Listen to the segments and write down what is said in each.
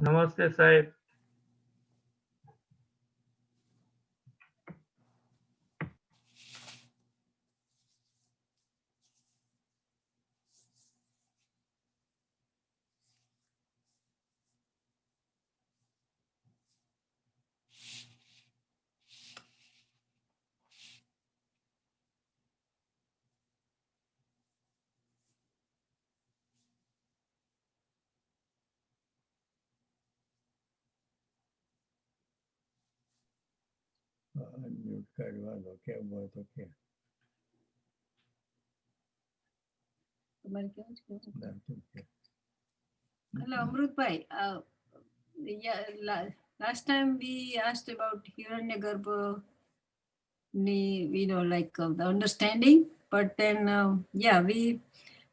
Namaste, Sahib. Unmute करवा दो क्या हुआ तो क्या तुम्हारे क्या ना तुम क्या Hello, Amrut Bhai. Yeah, last time we asked about Hiranyagarbha, like the understanding. But then, yeah, we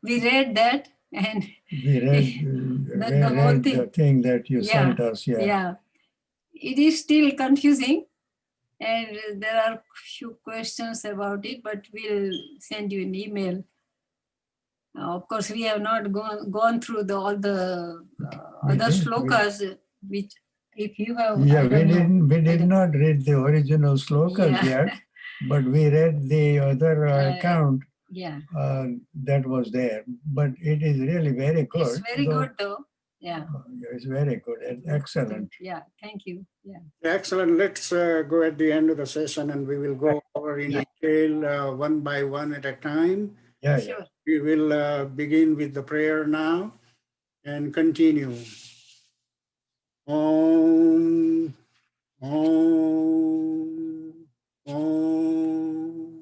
read that and we read the whole thing. the thing that you sent us. Yeah, it is still confusing, and there are few questions about it. But we'll send you an email. Of course, we have not gone through all the other slokas, which if you have. We did not read the original slokas yet, but we read the other account that was there. But it is really very good. It's very good though. Yeah. It's very good and excellent. Yeah, thank you. Yeah. Excellent. Let's go at the end of the session and we will go over in detail one by one at a time. Yeah, sure. We will begin with the prayer now and continue. Om, Om, Om.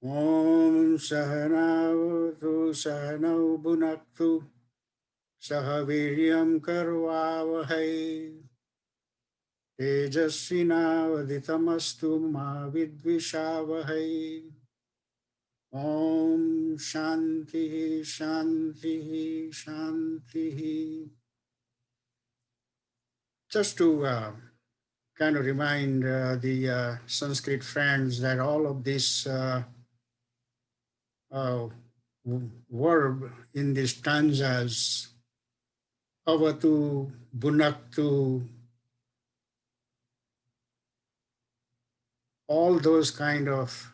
Om Sahanavatu Sahanau Bhunaktu Sahaviryam Karvavahai Tejasvinavaditamastu Ma Vidvishavahai. Om Shanti Shanti Shanti. Just to kind of remind the Sanskrit friends that all of this verb in these stanzas, avatu, bunaktu, all those kind of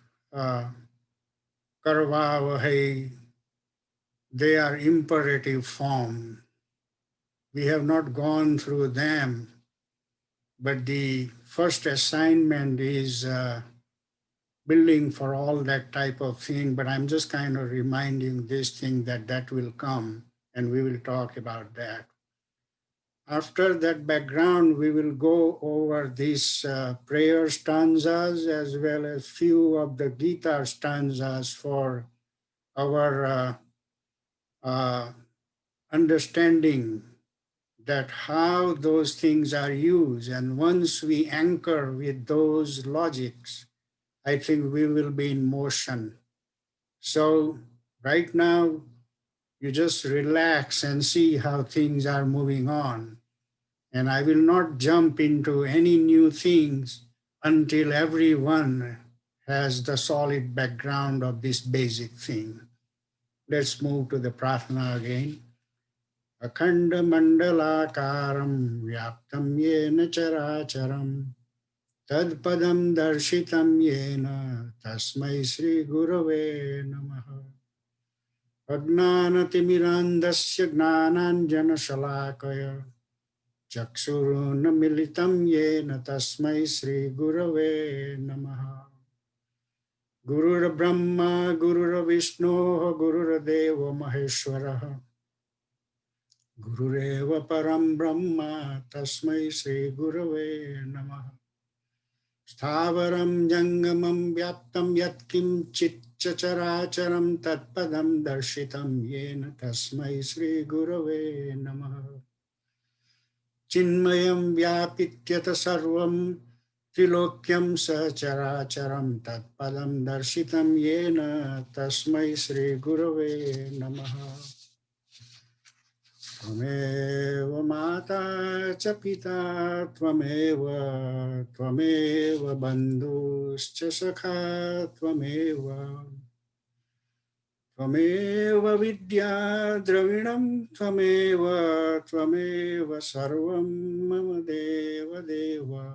karvavahai, they are imperative form. We have not gone through them, but the first assignment is building for all that type of thing. But I'm just kind of reminding this thing that will come, and we will talk about that. After that background, we will go over these prayer stanzas as well as few of the Gita stanzas for our understanding that how those things are used. And once we anchor with those logics, I think we will be in motion. So right now, you just relax and see how things are moving on. And I will not jump into any new things until everyone has the solid background of this basic thing. Let's move to the prarthana again. Akhanda mandalakaram vyaptam yena characharam tadpadam darshitam yena tasmai Sri Gurave namaha. Ajnanatimirandasya gnananjana shalakaya Chakshurunamilitam yena tasmai Sri Gurave namaha. Gurur Brahma, Gurur Vishnu, Gurur Deva Maheshwaraha. Gurureva Param Brahma, Tasmai Sri Gurave namaha. Sthavaram Jangamam Vyaptam Yatkim Chitchacharacharam Tatpadam Darshitam Yena Tasmai Sri Gurave namaha. Chinmayam Vyapityata Sarvam Trilokyam Sacharacharam Tatpadam Darshitam Yena Tasmai Sri Gurave namaha. Tvameva Mata cha Pita Tvameva Bandhuscha Sakha Tvameva Tvameva vidya dravinam tvameva sarvam mama deva deva.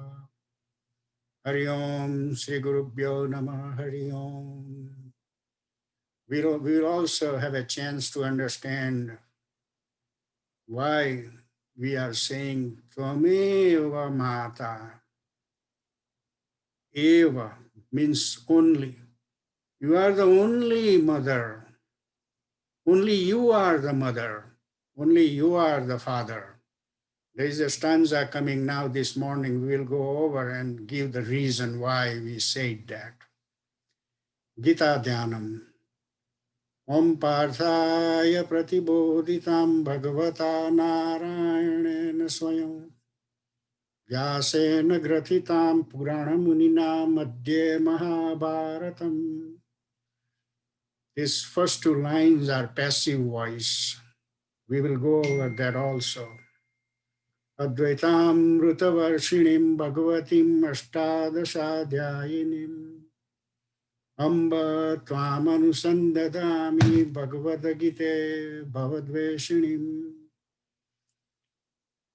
Hari Om Sri Gurubhyo Namah Hari Om. We will also have a chance to understand why we are saying Tvameva Mata. Eva means only. You are the only mother. Only you are the mother. Only you are the father. There is a stanza coming now this morning. We will go over and give the reason why we said that. Gita Dhyanam. Om Parthaya Pratibodhitam Bhagavata Narayana Swayam Vyasena Gratitam Purana Munina Madhye Mahabharatam. These first two lines are passive voice. We will go over that also. Advaitamrutavarshiniam Bhagavatim Ashtadashaadhyayinim Amba Tvamanusandadami Bhagavad-gite Bhavadveshinim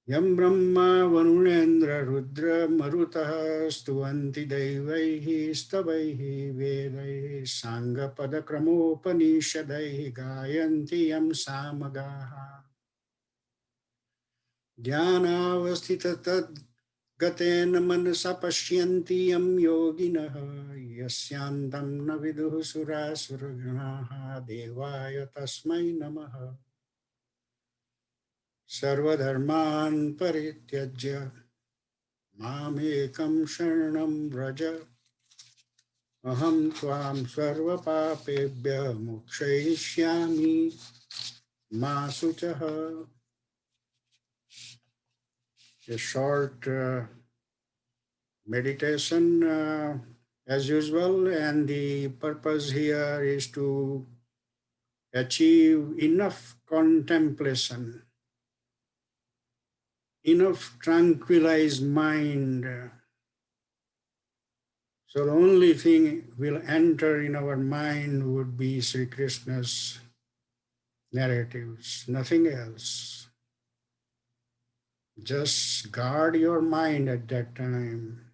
Yam Brahma Varunendra Rudra Marutaha Stuvanti Devaihi Stavaihi Vedaihi Sangha Padakramopanishadaihi Gayanti Yam Samagaha Dhyanavastita Gaten manasa pashyanti yam yoginaha yasyantam na viduh surasuraganaha devaya tasmai namaha sarvadharman parityajya mamekam sharanam vraja aham tvam sarvapapebhya mokshayishyami ma suchaha. A short meditation as usual, and the purpose here is to achieve enough contemplation, enough tranquilized mind. So the only thing will enter in our mind would be Sri Krishna's narratives, nothing else. Just guard your mind at that time,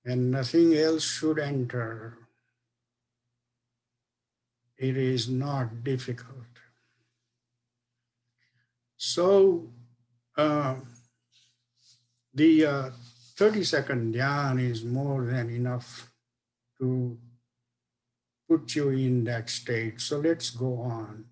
and nothing else should enter. It is not difficult. So the 30-second dhyan is more than enough to put you in that state. So let's go on.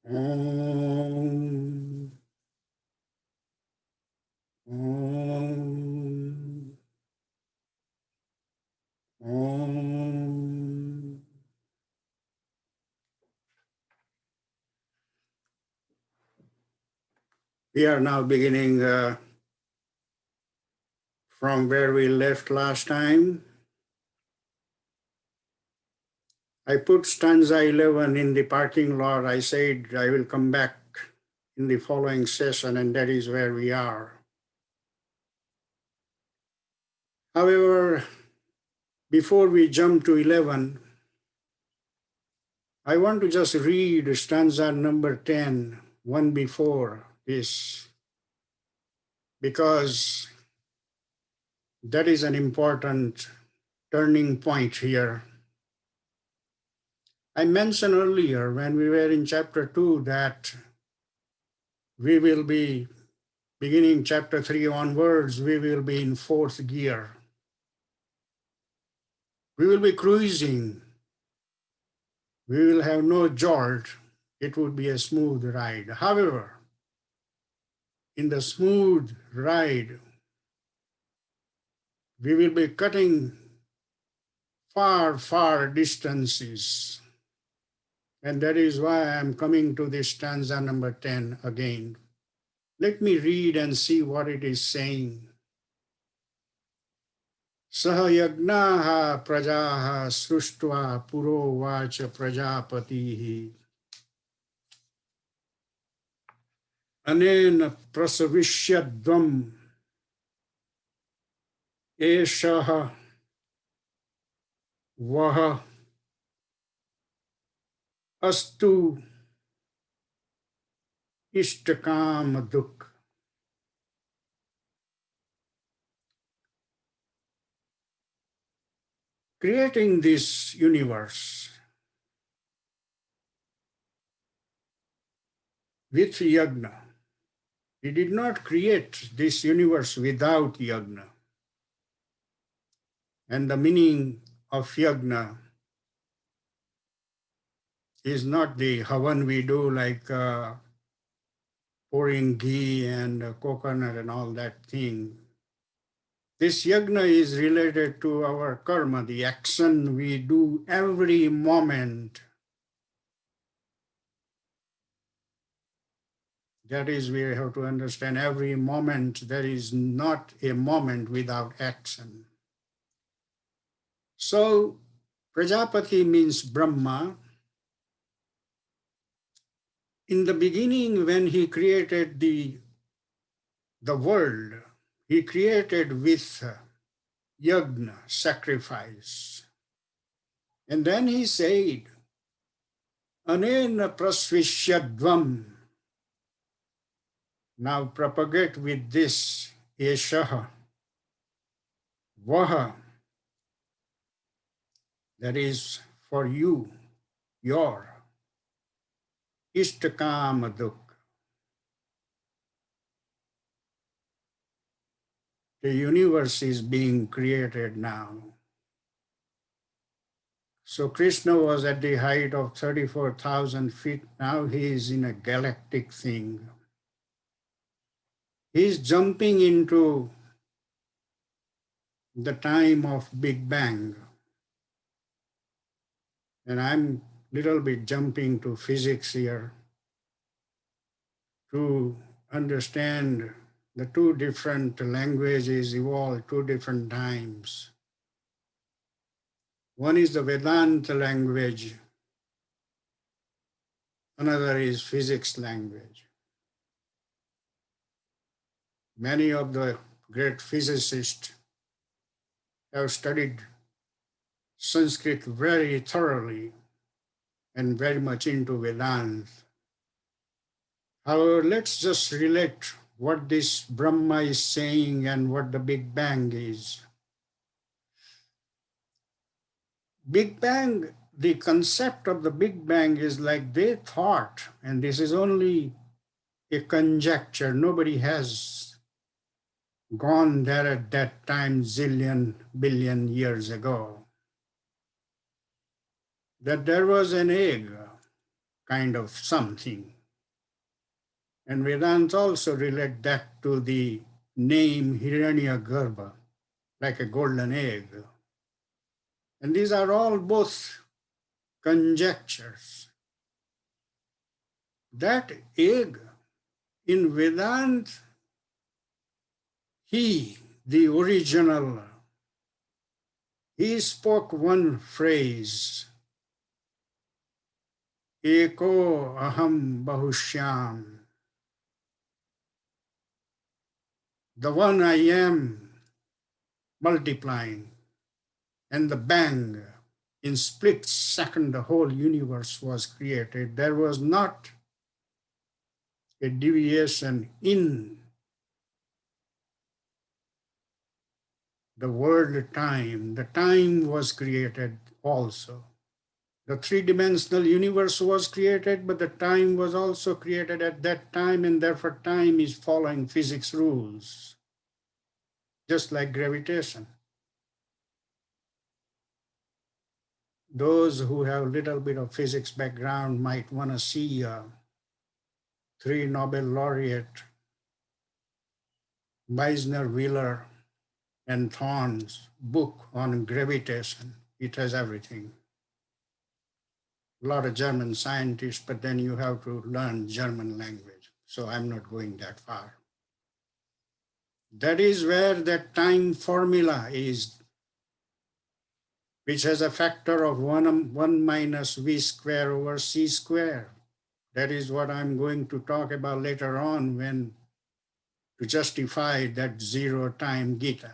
Om. Om. Om. We are now beginning from where we left last time. I put stanza 11 in the parking lot. I said I will come back in the following session, and that is where we are. However, before we jump to 11, I want to just read stanza number 10, one before this, because that is an important turning point here. I mentioned earlier when we were in chapter 2 that we will be beginning chapter 3 onwards, we will be in fourth gear. We will be cruising. We will have no jolt. It would be a smooth ride. However, in the smooth ride, we will be cutting far, far distances. And that is why I'm coming to this stanza number 10 again. Let me read and see what it is saying. Saha yagnaha prajaha sruštva puro vacha prajapatihi anena prasavishyadvam eshaha vaha astu ishtakam duk. Creating this universe with yagna. He did not create this universe without yagna. And the meaning of yagna is not the havan we do like pouring ghee and coconut and all that thing. This yagna is related to our karma, the action we do every moment. That is, we have to understand every moment, there is not a moment without action. So, Prajapati means Brahma. In the beginning, when he created the world, he created with yagna, sacrifice. And then he said, Anena prasvishyadvam. Now propagate with this, eshaha, vaha, that is for you, your, ishtakamaduk. The universe is being created now. So Krishna was at the height of 34,000 feet. Now he is in a galactic thing. He is jumping into the time of Big Bang. And I'm little bit jumping to physics here to understand the two different languages evolved two different times. One is the Vedanta language, another is physics language. Many of the great physicists have studied Sanskrit very thoroughly and very much into Vedanta. However, let's just relate what this Brahma is saying and what the Big Bang is. Big Bang, the concept of the Big Bang is like they thought, and this is only a conjecture, nobody has gone there at that time zillion, billion years ago, that there was an egg, kind of something, And Vedanta also relate that to the name Hiranyagarbha, like a golden egg. And these are all both conjectures. That egg in Vedanta, the original, he spoke one phrase, Eko aham bahushyam. The one I am multiplying. And the bang, in split second, the whole universe was created. There was not a deviation in the world time. The time was created also. The three-dimensional universe was created, but the time was also created at that time, and therefore time is following physics rules, just like gravitation. Those who have a little bit of physics background might want to see 3 Nobel laureate, Meisner, Wheeler, and Thorne's book on gravitation. It has everything. A lot of German scientists, but then you have to learn German language. So I'm not going that far. That is where that time formula is, which has a factor of 1 minus v square over c square. That is what I'm going to talk about later on when to justify that zero time Gita.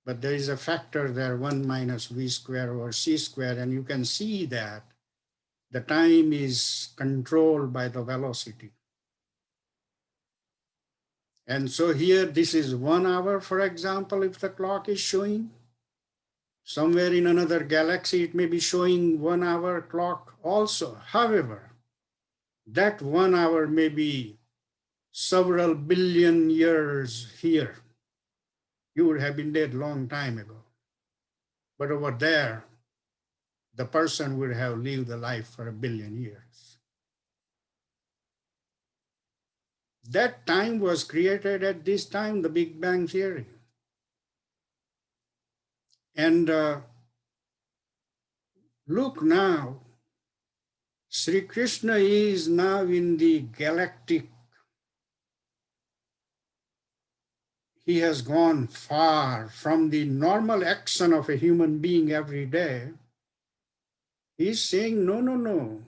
But there is a factor there, 1 minus v square over c square, and you can see that the time is controlled by the velocity. And so here, this is 1 hour, for example, if the clock is showing. Somewhere in another galaxy, it may be showing 1 hour clock also. However, that 1 hour may be several billion years here. You would have been dead long time ago. But over there, the person would have lived a life for 1 billion years. That time was created at this time, the Big Bang Theory. And look now, Sri Krishna is now in the galactic. He has gone far from the normal action of a human being every day. He's saying, no, no, no.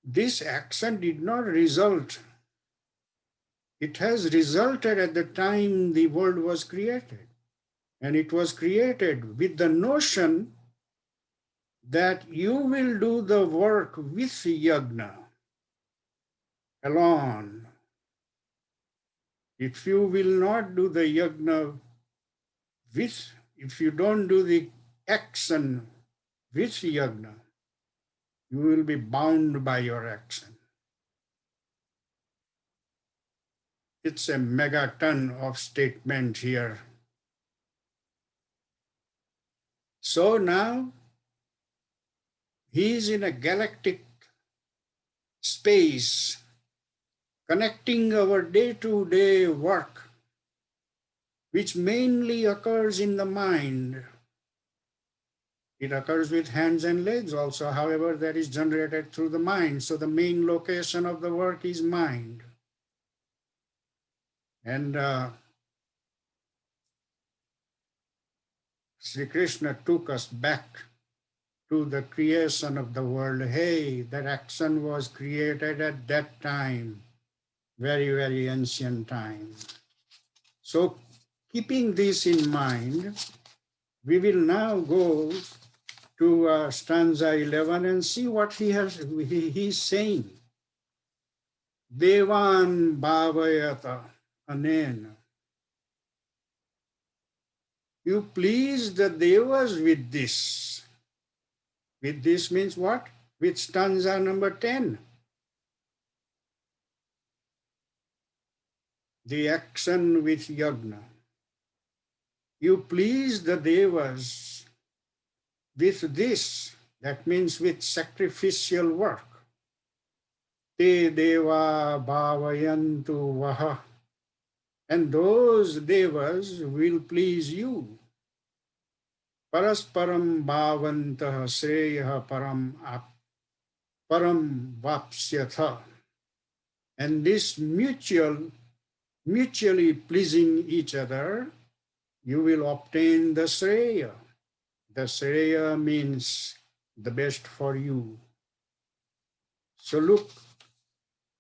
This action did not result. It has resulted at the time the world was created. And it was created with the notion that you will do the work with yajna alone. If you will not do the yajna if you don't do the action with yajna, you will be bound by your action. It's a megaton of statement here. So now he is in a galactic space, connecting our day-to-day work, which mainly occurs in the mind. It occurs with hands and legs also, however, that is generated through the mind. So the main location of the work is mind. And Sri Krishna took us back to the creation of the world. Hey, that action was created at that time, very, very ancient time. So keeping this in mind, we will now go to stanza 11 and see what he's saying. Devan bhavayata anena. You please the devas with this. With this means what? With stanza number 10. The action with yajna. You please the devas with this. That means with sacrificial work. te deva bhavayantu vaha. And those devas will please you. Parasparam bhavantah sreya param vapsyatha. And this mutually pleasing each other, you will obtain the sreya. The sreya means the best for you. So look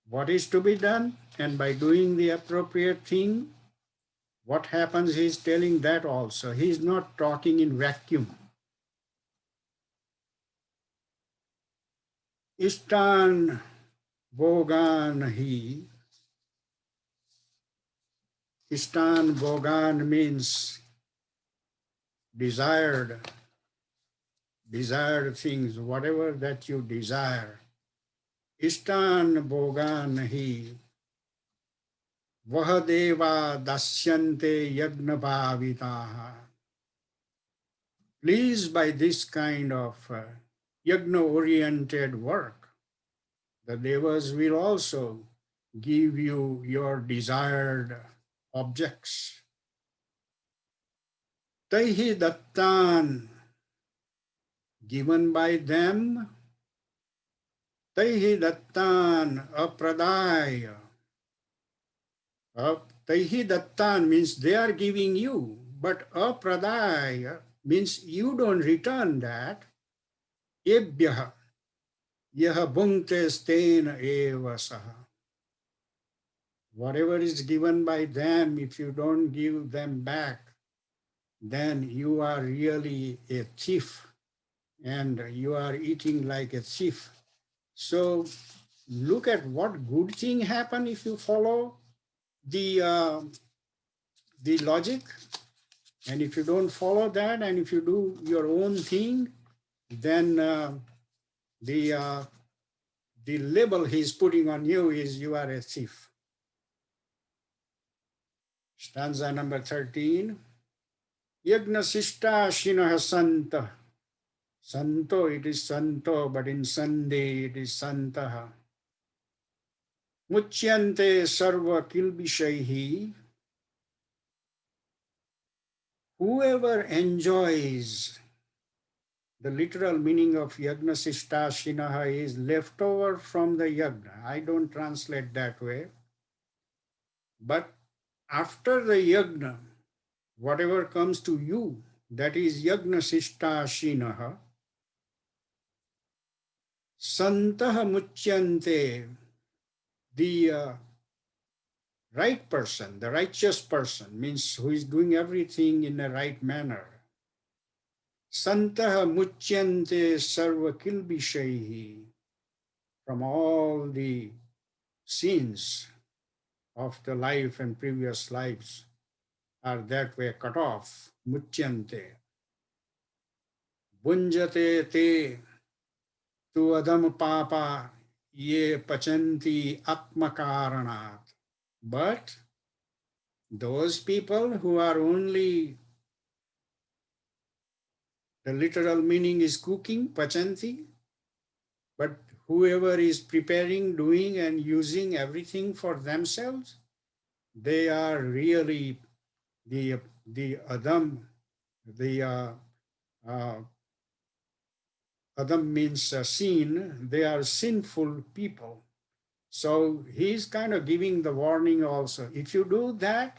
what is to be done, and by doing the appropriate thing, what happens, he is telling that also. He is not talking in vacuum. Ishtan Bogan he. Ishtan Bogan means desired things, whatever that you desire. Ishtan Bogan he. Vahadeva dasyante yagna bhavitaha. Pleased by this kind of yagna-oriented work, the devas will also give you your desired objects. Taihi dattan, given by them. Taihi dattan apradaya. Taihi dattan means they are giving you, but apradaya means you don't return that. Ebhyaha yaha bhunkte stena eva saha. Whatever is given by them, if you don't give them back, then you are really a thief and you are eating like a thief. So look at what good thing happen if you follow the logic, and if you don't follow that, and if you do your own thing, then the label he's putting on you is you are a thief. Stanza number 13. Yagna sishta shinaha santa. Santo, it is santo, but in Sunday it is santaha. Muchyante sarva kilbishaihi. Whoever enjoys, the literal meaning of yagna sishta shinaha is leftover from the yagna. I don't translate that way. But after the yagna, whatever comes to you, that is yagna sishta shinaha. Santaha muchyante, the right person, the righteous person, means who is doing everything in the right manner. Santaha muchyante sarva kilbishaihi, from all the sins of the life and previous lives are that way cut off. Muchyante. Bunjate te tu adam papa ye pachanti atmakaranat. But those people who are only, the literal meaning is cooking, pachanti, but whoever is preparing, doing, and using everything for themselves, they are really the Adam. The Adam means sin. They are sinful people. So he's kind of giving the warning also. If you do that,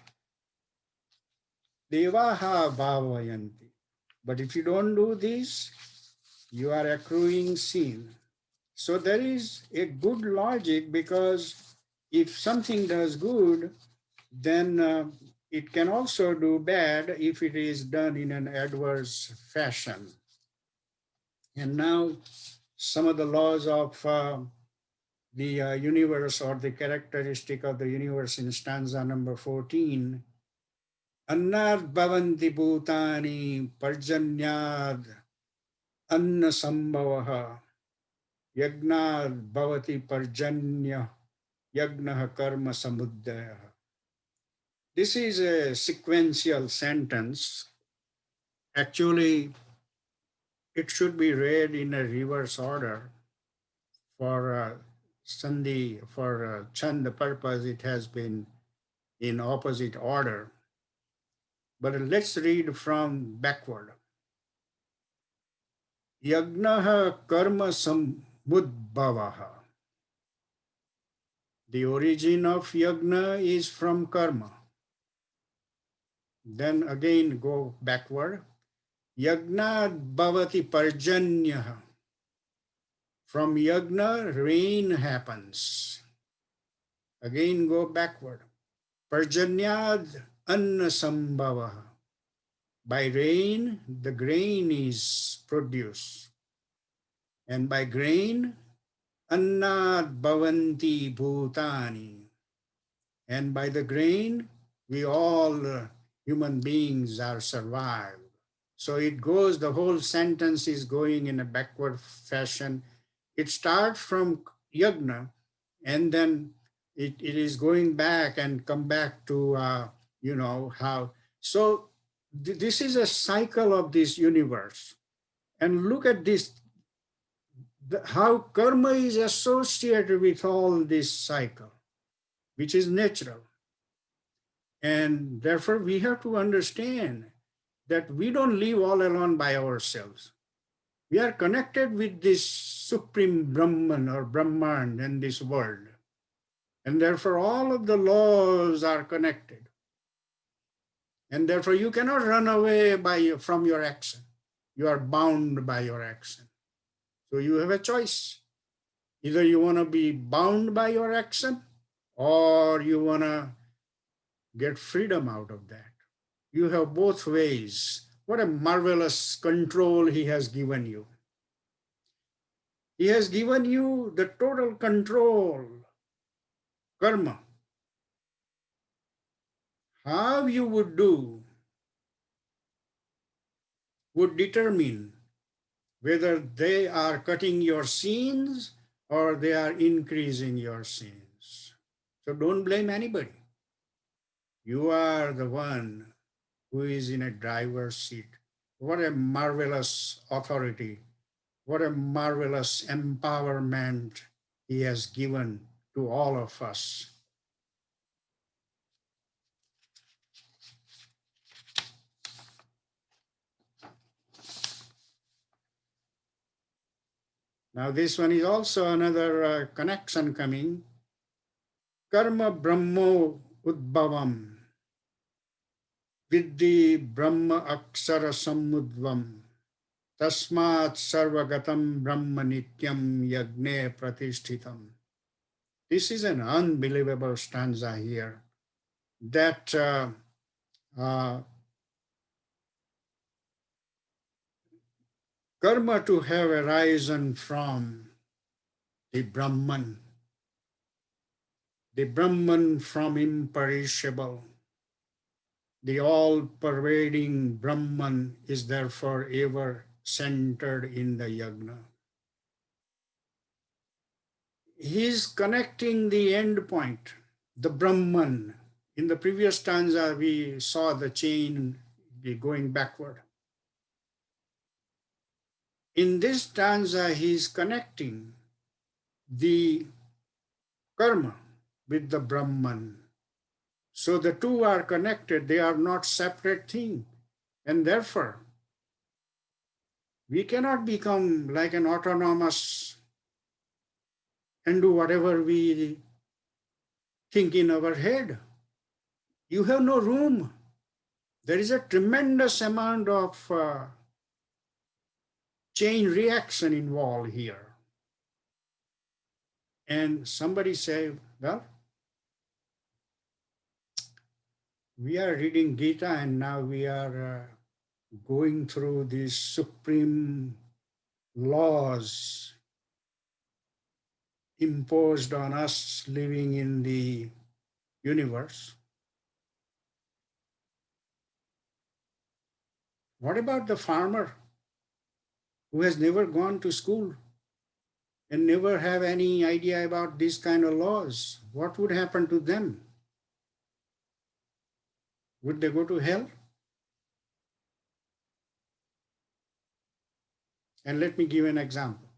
devaha bhavayanti. But if you don't do this, you are accruing sin. So there is a good logic, because if something does good, then it can also do bad if it is done in an adverse fashion. And now some of the laws of the universe, or the characteristic of the universe, in stanza number 14. Annad bhavanti bhutani parjanyad anna sambhavaha yagnad bhavati parjanya yagnaha karma samuddaya. This is a sequential sentence. Actually, it should be read in a reverse order for Sandhi for Chand purpose, it has been in opposite order. But let's read from backward. Yagnaha karma samudbhavaha. The origin of yagna is from karma. Then again go backward. Yagnad bhavati parjanyaha. From yagna, rain happens. Again go backward. Parjanyad anna sambhavaha. By rain, the grain is produced. And by grain, annad bhavanti bhutani. And by the grain, we all human beings are survived. So it goes, the whole sentence is going in a backward fashion. It starts from yagna, and then it is going back and come back to, how. So this is a cycle of this universe. And look at this, how karma is associated with all this cycle, which is natural. And therefore, we have to understand that we don't live all alone by ourselves. We are connected with this supreme Brahman or Brahman in this world. And therefore, all of the laws are connected. And therefore, you cannot run away from your action. You are bound by your action. So you have a choice. Either you want to be bound by your action, or you want to get freedom out of that. You have both ways. What a marvelous control he has given you. He has given you the total control, karma. How you would do would determine whether they are cutting your sins or they are increasing your sins. So don't blame anybody. You are the one who is in a driver's seat. What a marvelous authority. What a marvelous empowerment he has given to all of us. Now this one is also another connection coming. Karma Brahmo Udbhavam Viddhi Brahma Aksara Samudvam Tasmat Sarvagatam Brahma Nityam Yagne Pratishtitam. This is an unbelievable stanza here that karma to have arisen from the Brahman from imperishable. The all-pervading Brahman is therefore ever centered in the yagna. He is connecting the end point, the Brahman. In the previous stanza, we saw the chain going backward. In this stanza, he is connecting the karma with the Brahman. So the two are connected, they are not separate things. And therefore, we cannot become like an autonomous and do whatever we think in our head. You have no room. There is a tremendous amount of chain reaction involved here. And somebody say, well, we are reading Gita and now we are going through these supreme laws imposed on us living in the universe. What about the farmer who has never gone to school and never have any idea about these kind of laws? What would happen to them? Would they go to hell? And let me give an example.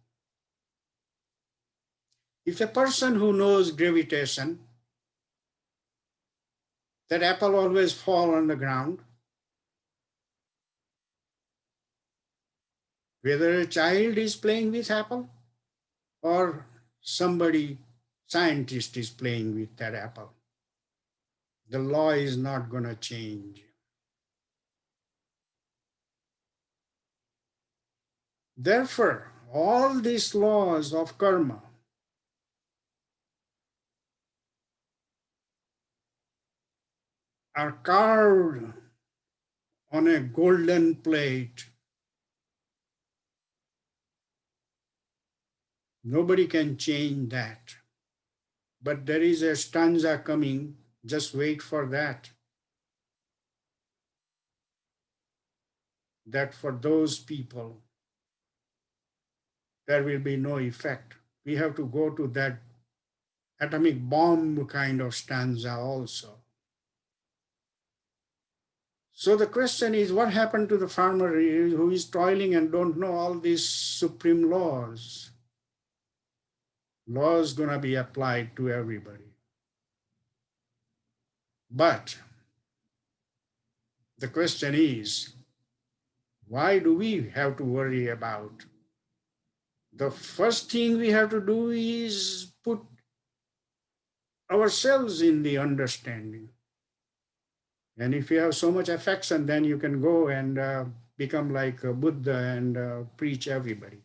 If a person who knows gravitation, that apple always fall on the ground, whether a child is playing with apple or somebody, scientist is playing with that apple, the law is not going to change. Therefore, all these laws of karma are carved on a golden plate. Nobody can change that. But there is a stanza coming, just wait for that. That for those people, there will be no effect. We have to go to that atomic bomb kind of stanza also. So the question is, what happened to the farmer who is toiling and don't know all these supreme laws? Laws going to be applied to everybody. But the question is, why do we have to worry about? The first thing we have to do is put ourselves in the understanding. And if you have so much affection, then you can go and become like a Buddha and preach everybody.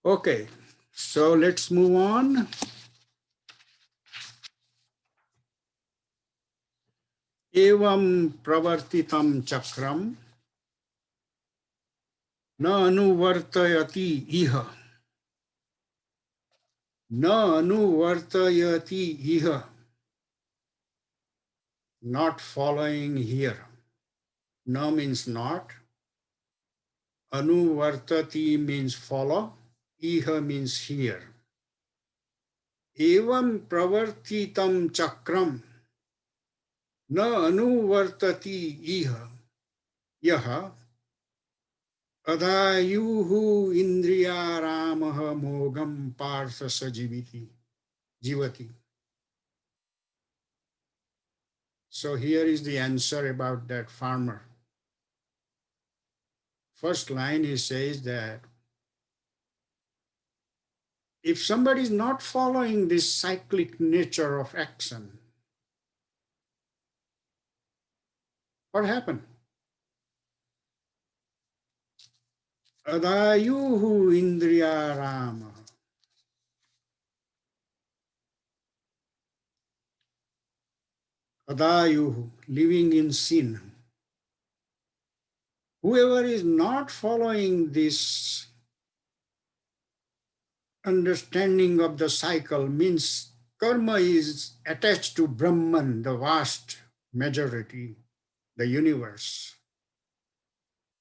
Okay, so let's move on. Evam pravartitam chakram na anuvartayati iha. Na anuvartayati iha. Not following here. Na means not. Anuvartati means follow. Iha means here. Evam pravartitam chakram na anuvartati iha. Yaha adayuhu indriyaramaha mogam partha jivati. So here is the answer about that farmer. First line, he says that if somebody is not following this cyclic nature of action, what happened? Adayuhu indriyarama. Adayuhu, living in sin. Whoever is not following this understanding of the cycle means karma is attached to Brahman, the vast majority, the universe,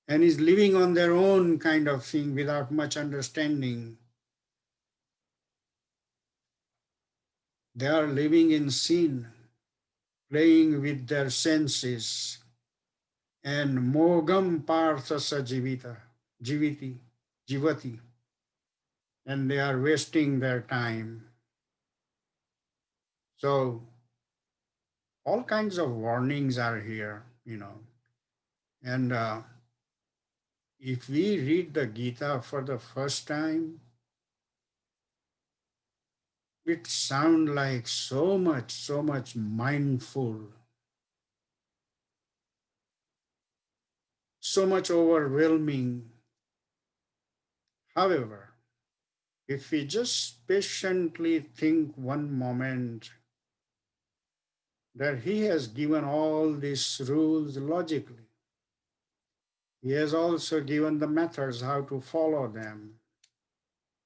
and is living on their own kind of thing without much understanding. They are living in sin, playing with their senses, and mogam parthasa jivati, and they are wasting their time. So all kinds of warnings are here, and if we read the Gita for the first time, it sounds like so much mindful, so much overwhelming. However, if we just patiently think one moment that he has given all these rules logically, he has also given the methods how to follow them.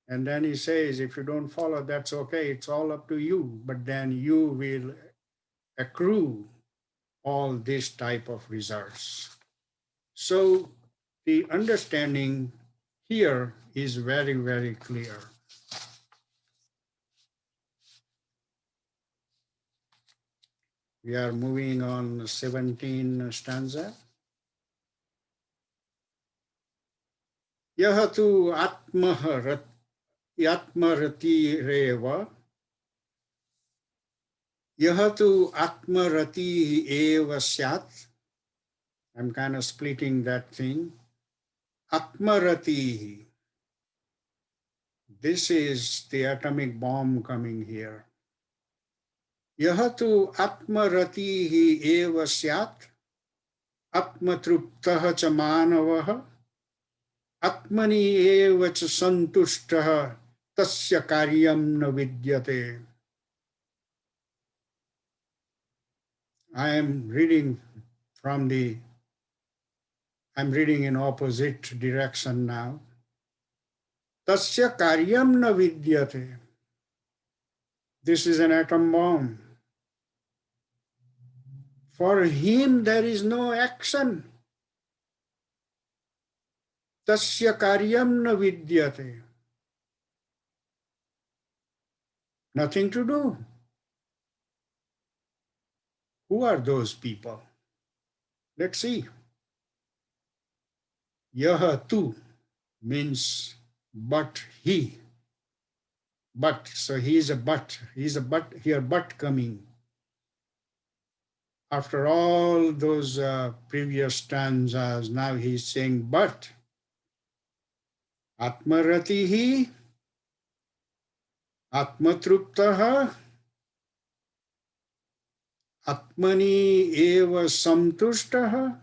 And then he says, if you don't follow, that's okay, it's all up to you, but then you will accrue all this type of results. So the understanding here is very clear. We are moving on 17 stanza. Yahatu atmah Atmarati reva. Yahatu atmarati eva syat. I'm kind of splitting that thing. Atmarati. This is the atomic bomb coming here. Yahatu atmarati eva syat. Atmatruptaha cha manavaha. Atmani eva cha santushtaha. Tasya karyam na vidyate. I am reading I'm reading in opposite direction now. Tasya karyam na vidyate. This is an atom bomb. For him there is no action. Tasya karyam na vidyate. Nothing to do. Who are those people? Let's see. Yaha tu means but he. But, so he is a but. He is a but here, but coming. After all those previous stanzas, now he is saying but. Atmaratihi, Atmatruptaha, Atmani eva samtushtaha.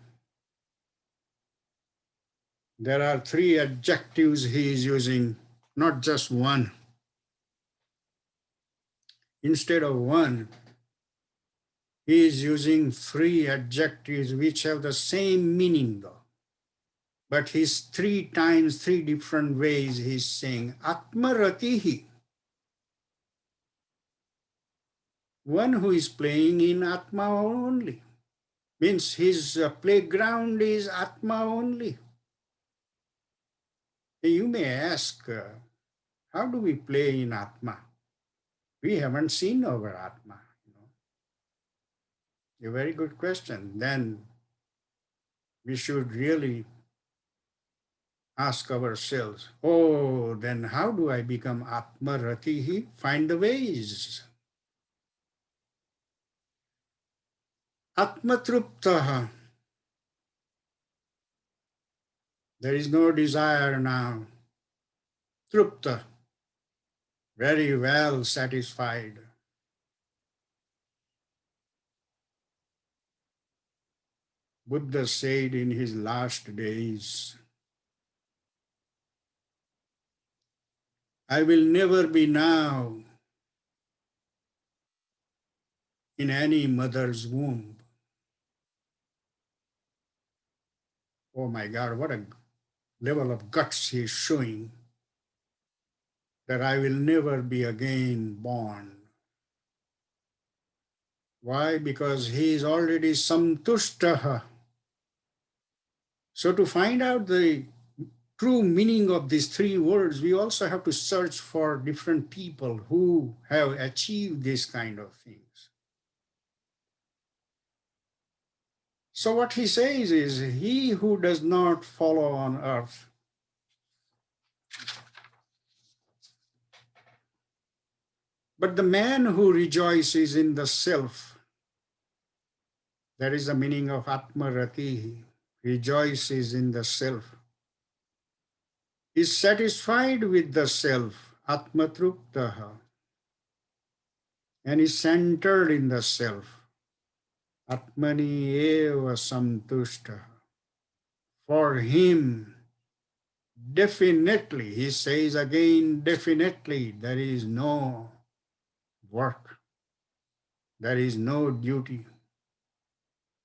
There are three adjectives he is using, not just one. Instead of one, he is using three adjectives which have the same meaning though. But he's three times, three different ways he's saying Atmaratihi. One who is playing in Atma only. Means his playground is Atma only. You may ask, how do we play in Atma? We haven't seen our Atma. A very good question. Then we should really ask ourselves, oh, then how do I become Atmaratihi? Find the ways. Atmatruptaha. There is no desire now. Trupta. Very well satisfied. Buddha said in his last days, I will never be now in any mother's womb. Oh my God, what a level of guts he is showing, that I will never be again born. Why? Because he is already samtushtaha. So to find out the true meaning of these three words, we also have to search for different people who have achieved this kind of things. So what he says is, he who does not follow on earth but the man who rejoices in the self, that is the meaning of Atmaratihi, rejoices in the self, is satisfied with the self, Atmatruptaha, and is centered in the self, Atmani eva samtushtaha. For him, definitely, he says again, definitely, there is no work. There is no duty.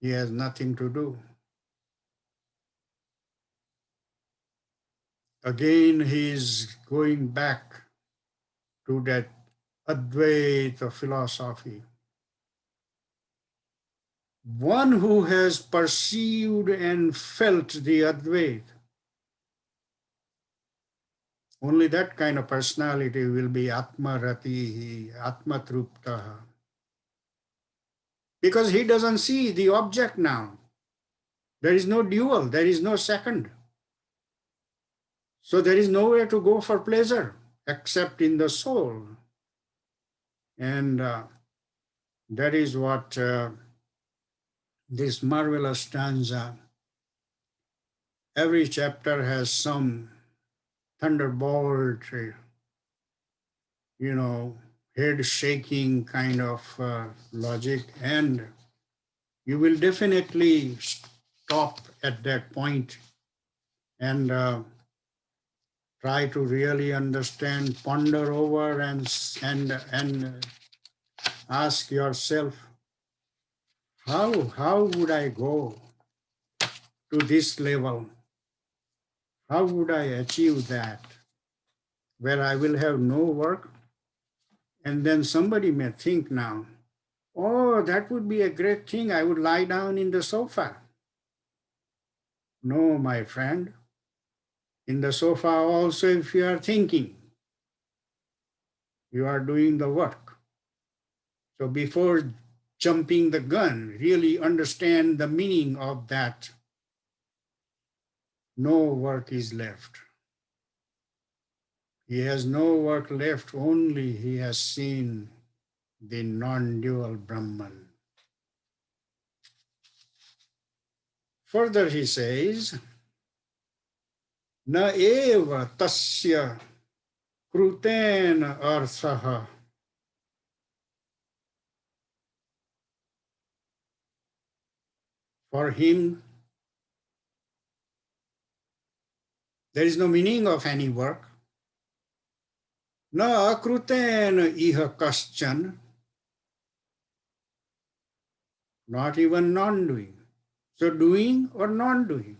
He has nothing to do. Again, he is going back to that Advaita philosophy. One who has perceived and felt the Advaita, only that kind of personality will be Atmaratihi, Atmatruptaha. Because he doesn't see the object now. There is no dual, there is no second. So there is nowhere to go for pleasure. except in the soul. And that is what this marvelous stanza, every chapter has some thunderbolt, head shaking kind of logic, and you will definitely stop at that point and try to really understand, ponder over, and ask yourself, how would I go to this level? How would I achieve that? Where I will have no work? And then somebody may think now, oh, that would be a great thing. I would lie down in the sofa. No, my friend. In the sofa also, if you are thinking, you are doing the work. So before jumping the gun, really understand the meaning of that. No work is left. He has no work left, only he has seen the non-dual Brahman. Further he says, na eva tasya krutena arthaha. For him, there is no meaning of any work. Na akrutena iha kaschan, not even non-doing. So doing or non-doing,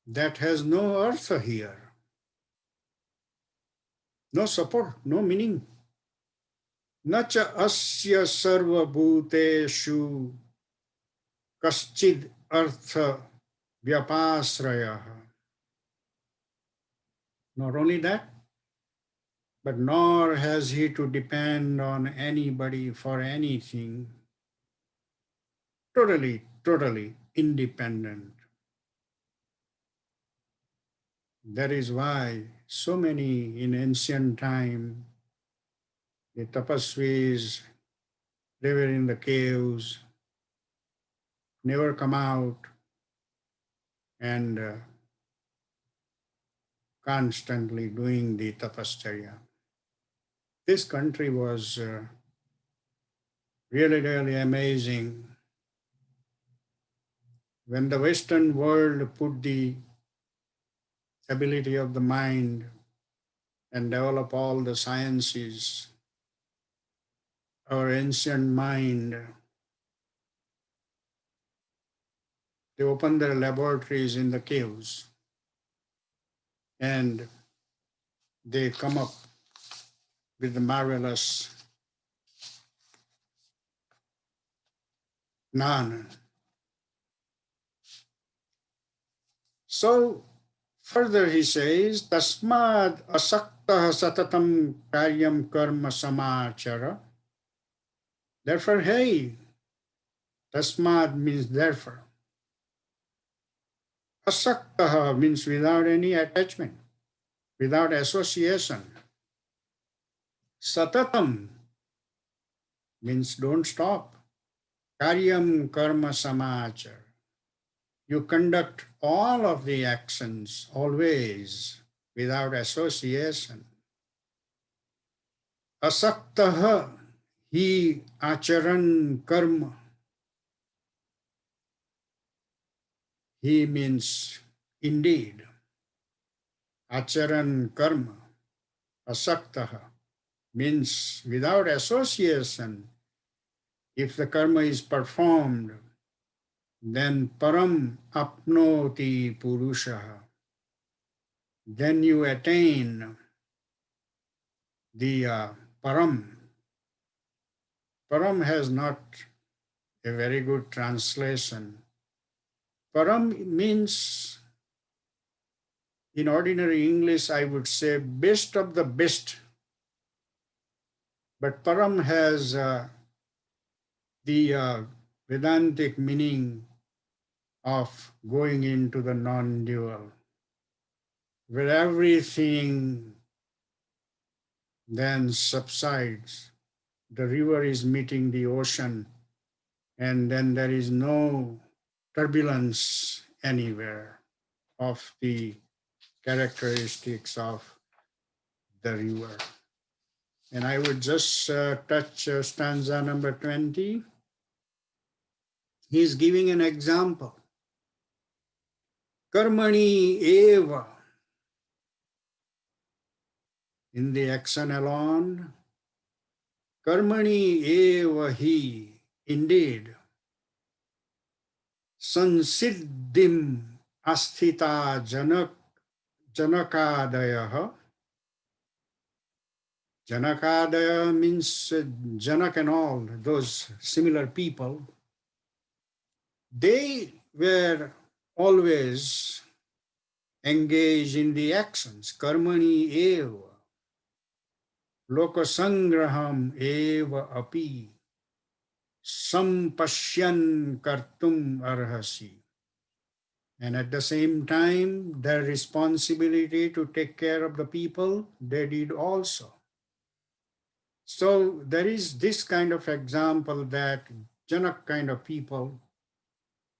that has no artha here. No support, no meaning. Nacha asya sarva bhuteshu kaschid artha vyapasrayaha. Not only that, but nor has he to depend on anybody for anything. Totally independent. That is why so many in ancient time, the tapasvis, they were in the caves, never come out, and constantly doing the tapascharya. This country was really amazing. When the Western world put the ability of the mind and develop all the sciences, our ancient mind, they opened their laboratories in the caves and they come up with the marvelous Jnana. So further he says, Tasmad asakta satatam karyam karma samachara. Therefore, hey, tasmad means therefore. Asakta means without any attachment, without association. Satatam means don't stop. Karyam karma samachara. You conduct all of the actions always without association. Asaktaha hi acharan karma. He means indeed. Acharan karma. Asaktaha means without association. If the karma is performed, then param apnoti purushaha. Then you attain the param. Param has not a very good translation. Param means, in ordinary English, I would say best of the best. But param has the Vedantic meaning of going into the non-dual. where everything then subsides. The river is meeting the ocean, and then there is no turbulence anywhere of the characteristics of the river. And I would just touch stanza number 20. He's giving an example. Karmani eva, in the action alone. Karmani eva hi, indeed. Sansiddhim asthita janakadayaha. Janakadaya means Janak and all those similar people. They were always engaged in the actions. Karmani eva. Lokasangraham eva api. Sampashyan kartum arhasi. And at the same time, their responsibility to take care of the people, they did also. So there is this kind of example that Janak kind of people,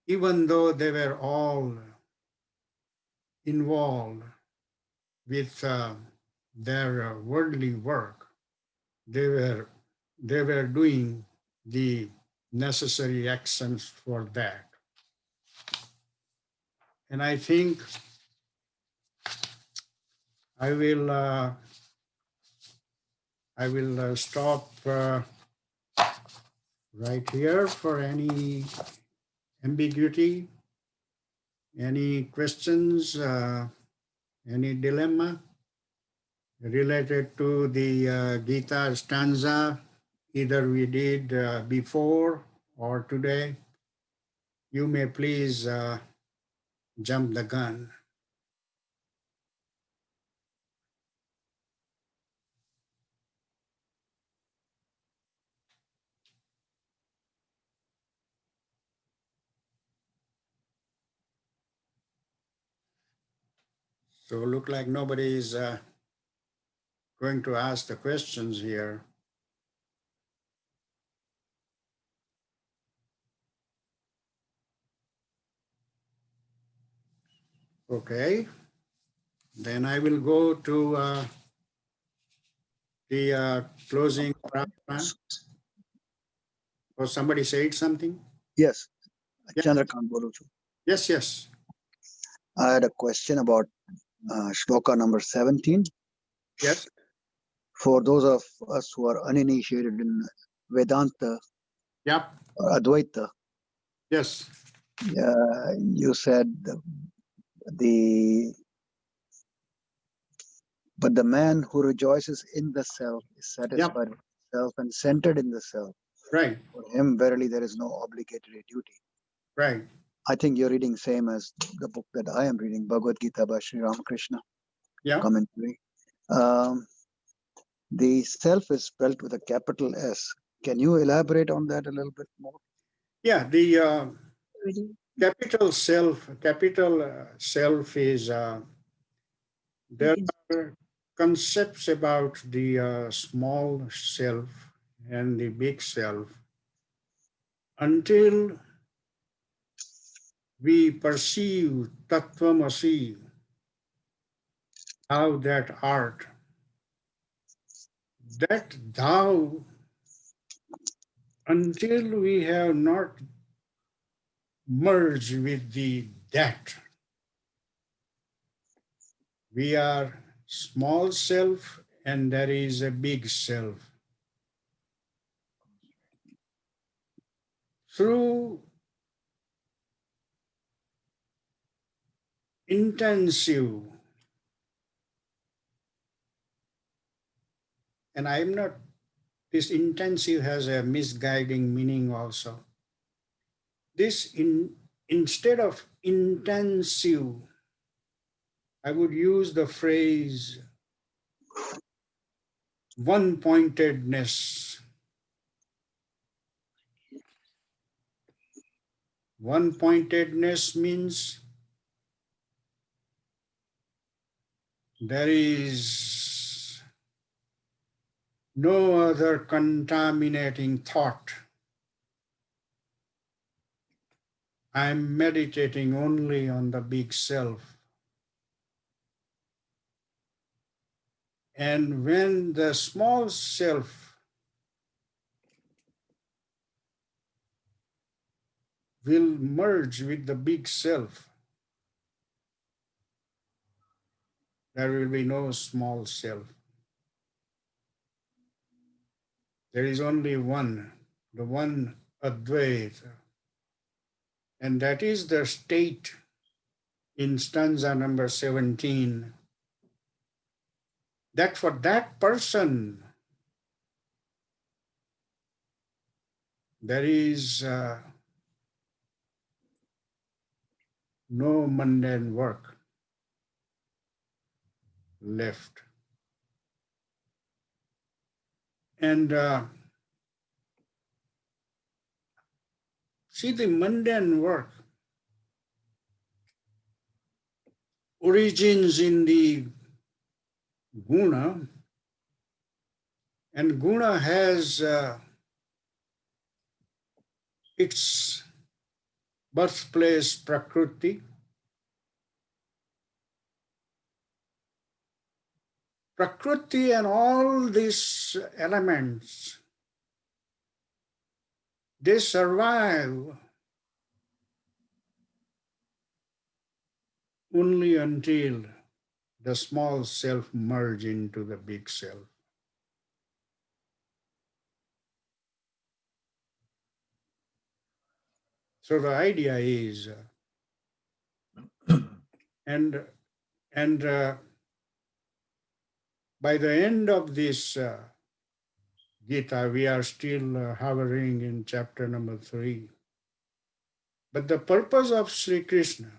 even though they were all involved with their worldly work, they were doing the necessary actions for that. And I think I will stop right here for any ambiguity, any questions, any dilemma related to the Gita stanza, either we did before or today. You may please jump the gun. So look like nobody is going to ask the questions here. Okay, then I will go to the closing pranayama. Or somebody said something? Yes, Yeah. Chandrakant Boluchu. Yes, yes. I had a question about shloka number 17. Yes. For those of us who are uninitiated in Vedanta Yep. or Advaita, Yes. you said but the man who rejoices in the self is satisfied with the self and centered in the self. Right. For him, verily, there is no obligatory duty. Right. I think you're reading same as the book that I am reading, Bhagavad Gita by Sri Ramakrishna. Yeah. Commentary. The self is spelled with a capital S. Can you elaborate on that a little bit more? Yeah. The capital self is there are concepts about the small self and the big self until we perceive tattvamasi, how that art, that thou, until we have not merged with the that, we are small self and there is a big self. Through intensive, and I'm not, this intensive has a misguiding meaning also. This instead of intensive, I would use the phrase one-pointedness. One-pointedness means There is no other contaminating thought. I'm meditating only on the big self. And when the small self will merge with the big self, there will be no small self. There is only one, the one Advaita. And that is the state in stanza number 17, that for that person, there is no mundane work left. And see, the mundane work origins in the guna, and guna has its birthplace prakriti. Prakriti and all these elements, they survive only until the small self merge into the big self. So the idea is, and by the end of this Gita, we are still hovering in chapter number 3. But the purpose of Sri Krishna,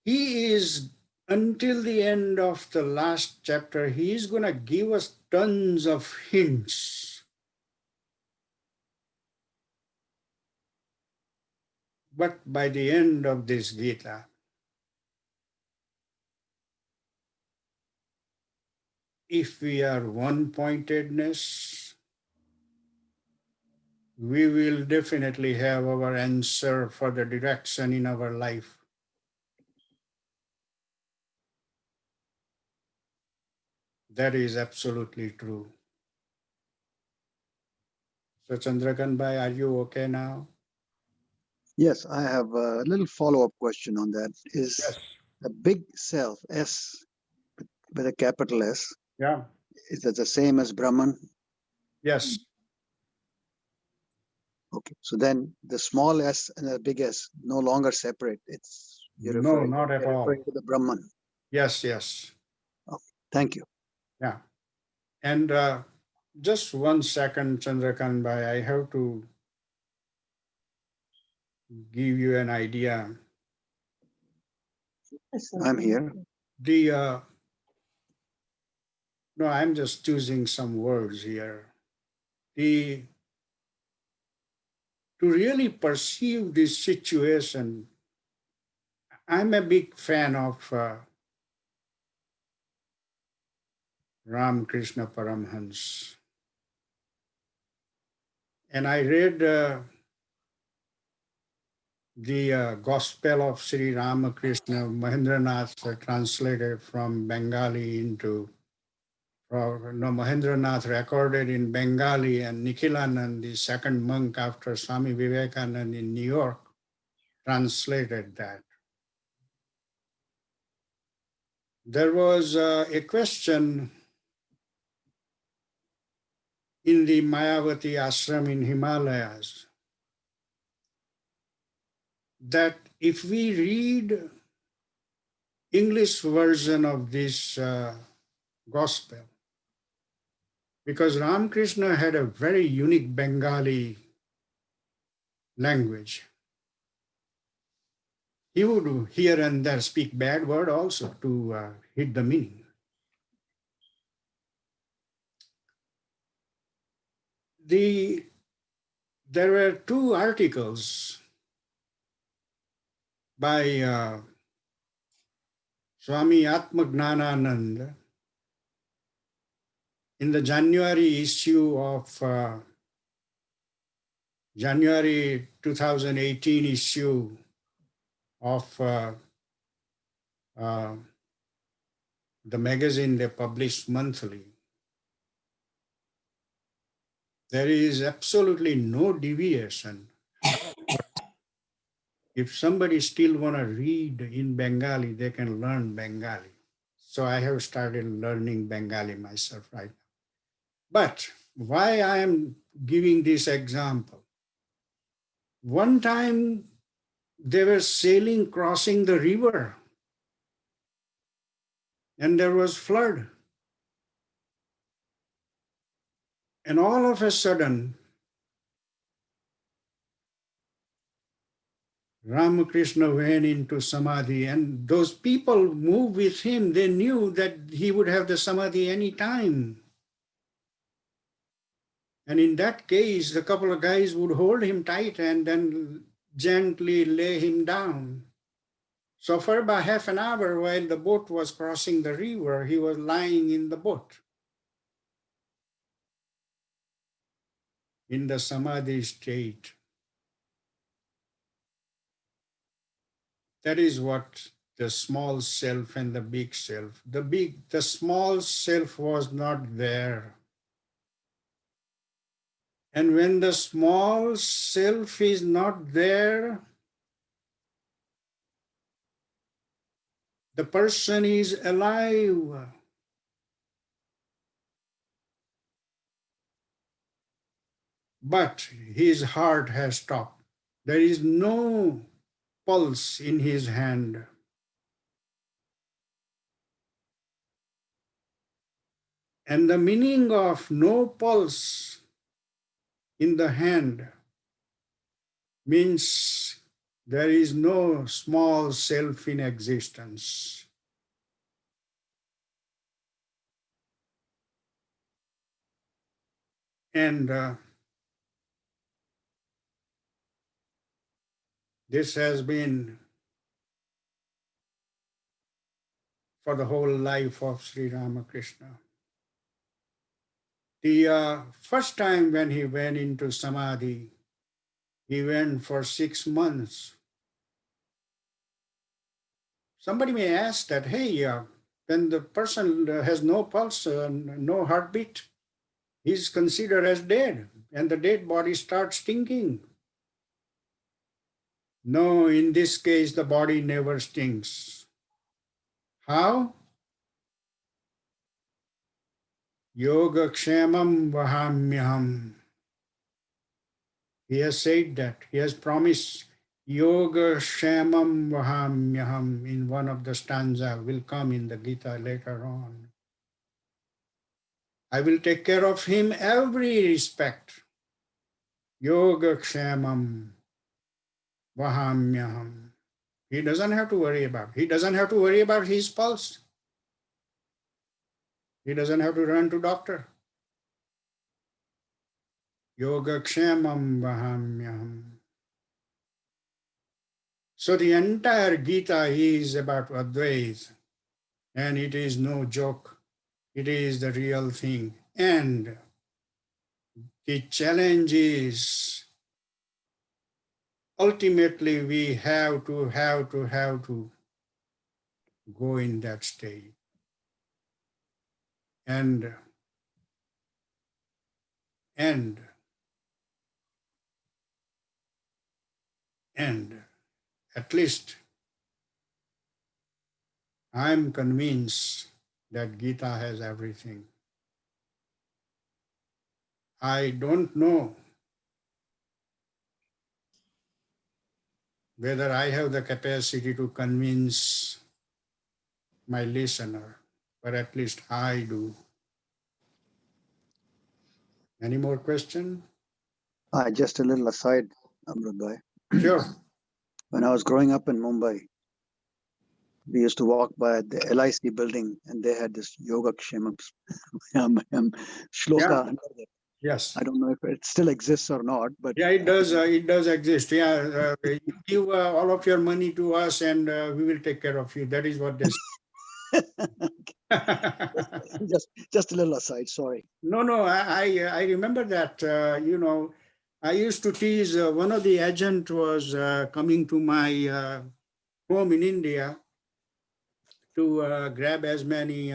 he is, until the end of the last chapter, he is going to give us tons of hints. But by the end of this Gita, if we are one-pointedness, we will definitely have our answer for the direction in our life. That is absolutely true. So Chandrakant Bhai, are you okay now? Yes, I have a little follow-up question on that. Is Yes. the big self, S, with a capital S, Yeah. is that the same as Brahman? Yes. Okay, so then the small s and the big S no longer separate. No, not at you're all. referring to the Brahman. Yes, yes. Okay, thank you. Yeah. And just 1 second, Chandrakant Bhai, I have to give you an idea. I'm here. No, I'm just choosing some words here. To really perceive this situation, I'm a big fan of Ram Krishna Paramhans. And I read the Gospel of Sri Ramakrishna, Mahendranath translated from Bengali into, Mahendranath recorded in Bengali, and Nikhilanand, the second monk after Swami Vivekananda in New York, translated that. There was a question in the Mayavati ashram in Himalayas that if we read English version of this gospel, because Ramakrishna had a very unique Bengali language, he would here and there speak bad word also to hit the meaning. There were 2 articles by Swami Atmagnananand, in the January issue of January 2018 issue of the magazine they publish monthly, there is absolutely no deviation. If somebody still want to read in Bengali, they can learn Bengali. So I have started learning Bengali myself right now. But why I am giving this example? One time they were sailing, crossing the river, and there was flood. And all of a sudden, Ramakrishna went into Samadhi, and those people moved with him. They knew that he would have the Samadhi any time. And in that case, a couple of guys would hold him tight and then gently lay him down. So for about half an hour while the boat was crossing the river, he was lying in the boat in the Samadhi state. That is what the small self and the big self. The small self was not there. And when the small self is not there, the person is alive. But his heart has stopped. There is no pulse in his hand. And the meaning of no pulse in the hand means there is no small self in existence. And this has been for the whole life of Sri Ramakrishna. The first time when he went into Samadhi, he went for 6 months. Somebody may ask that, hey, when the person has no pulse, no heartbeat, he's considered as dead, and the dead body starts stinking. No, in this case, the body never stinks. How? Yoga kshemam vahamyaham. He has said that. He has promised yoga kshemam vahamyaham in one of the stanza, will come in the Gita later on. I will take care of him every respect. Yoga kshemam vahamyaham. He doesn't have to worry about. He doesn't have to worry about his pulse. He doesn't have to run to doctor. Yoga kshemam vahamyaham. So the entire Gita is about Advaita, and it is no joke. It is the real thing. And the challenge is ultimately we have to go in that state. And at least I'm convinced that Gita has everything. I don't know whether I have the capacity to convince my listener, but at least I do. Any more questions? Just a little aside, Amrut. Sure. When I was growing up in Mumbai, we used to walk by the LIC building, and they had this yoga kshemam shloka. Yeah. Yes. I don't know if it still exists or not, but Yeah, it does. It does exist. Yeah, you give all of your money to us, and we will take care of you. That is what they say. just a little aside. Sorry. No, I remember that, I used to tease, one of the agent was coming to my home in India to grab as many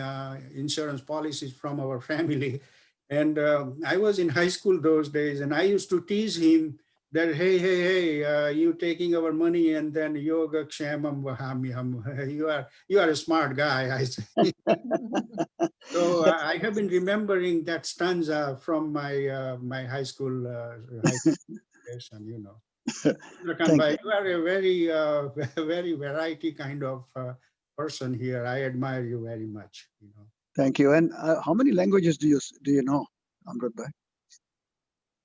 insurance policies from our family. And I was in high school those days, and I used to tease him that, hey, you taking our money, and then yoga kshamam vahamyam. You are a smart guy, I say. So I have been remembering that stanza from my high school lesson, Rakan Thank bhai, you. you are a very, very variety kind of person here. I admire you very much. Thank you. And how many languages do you know, Amrit bhai?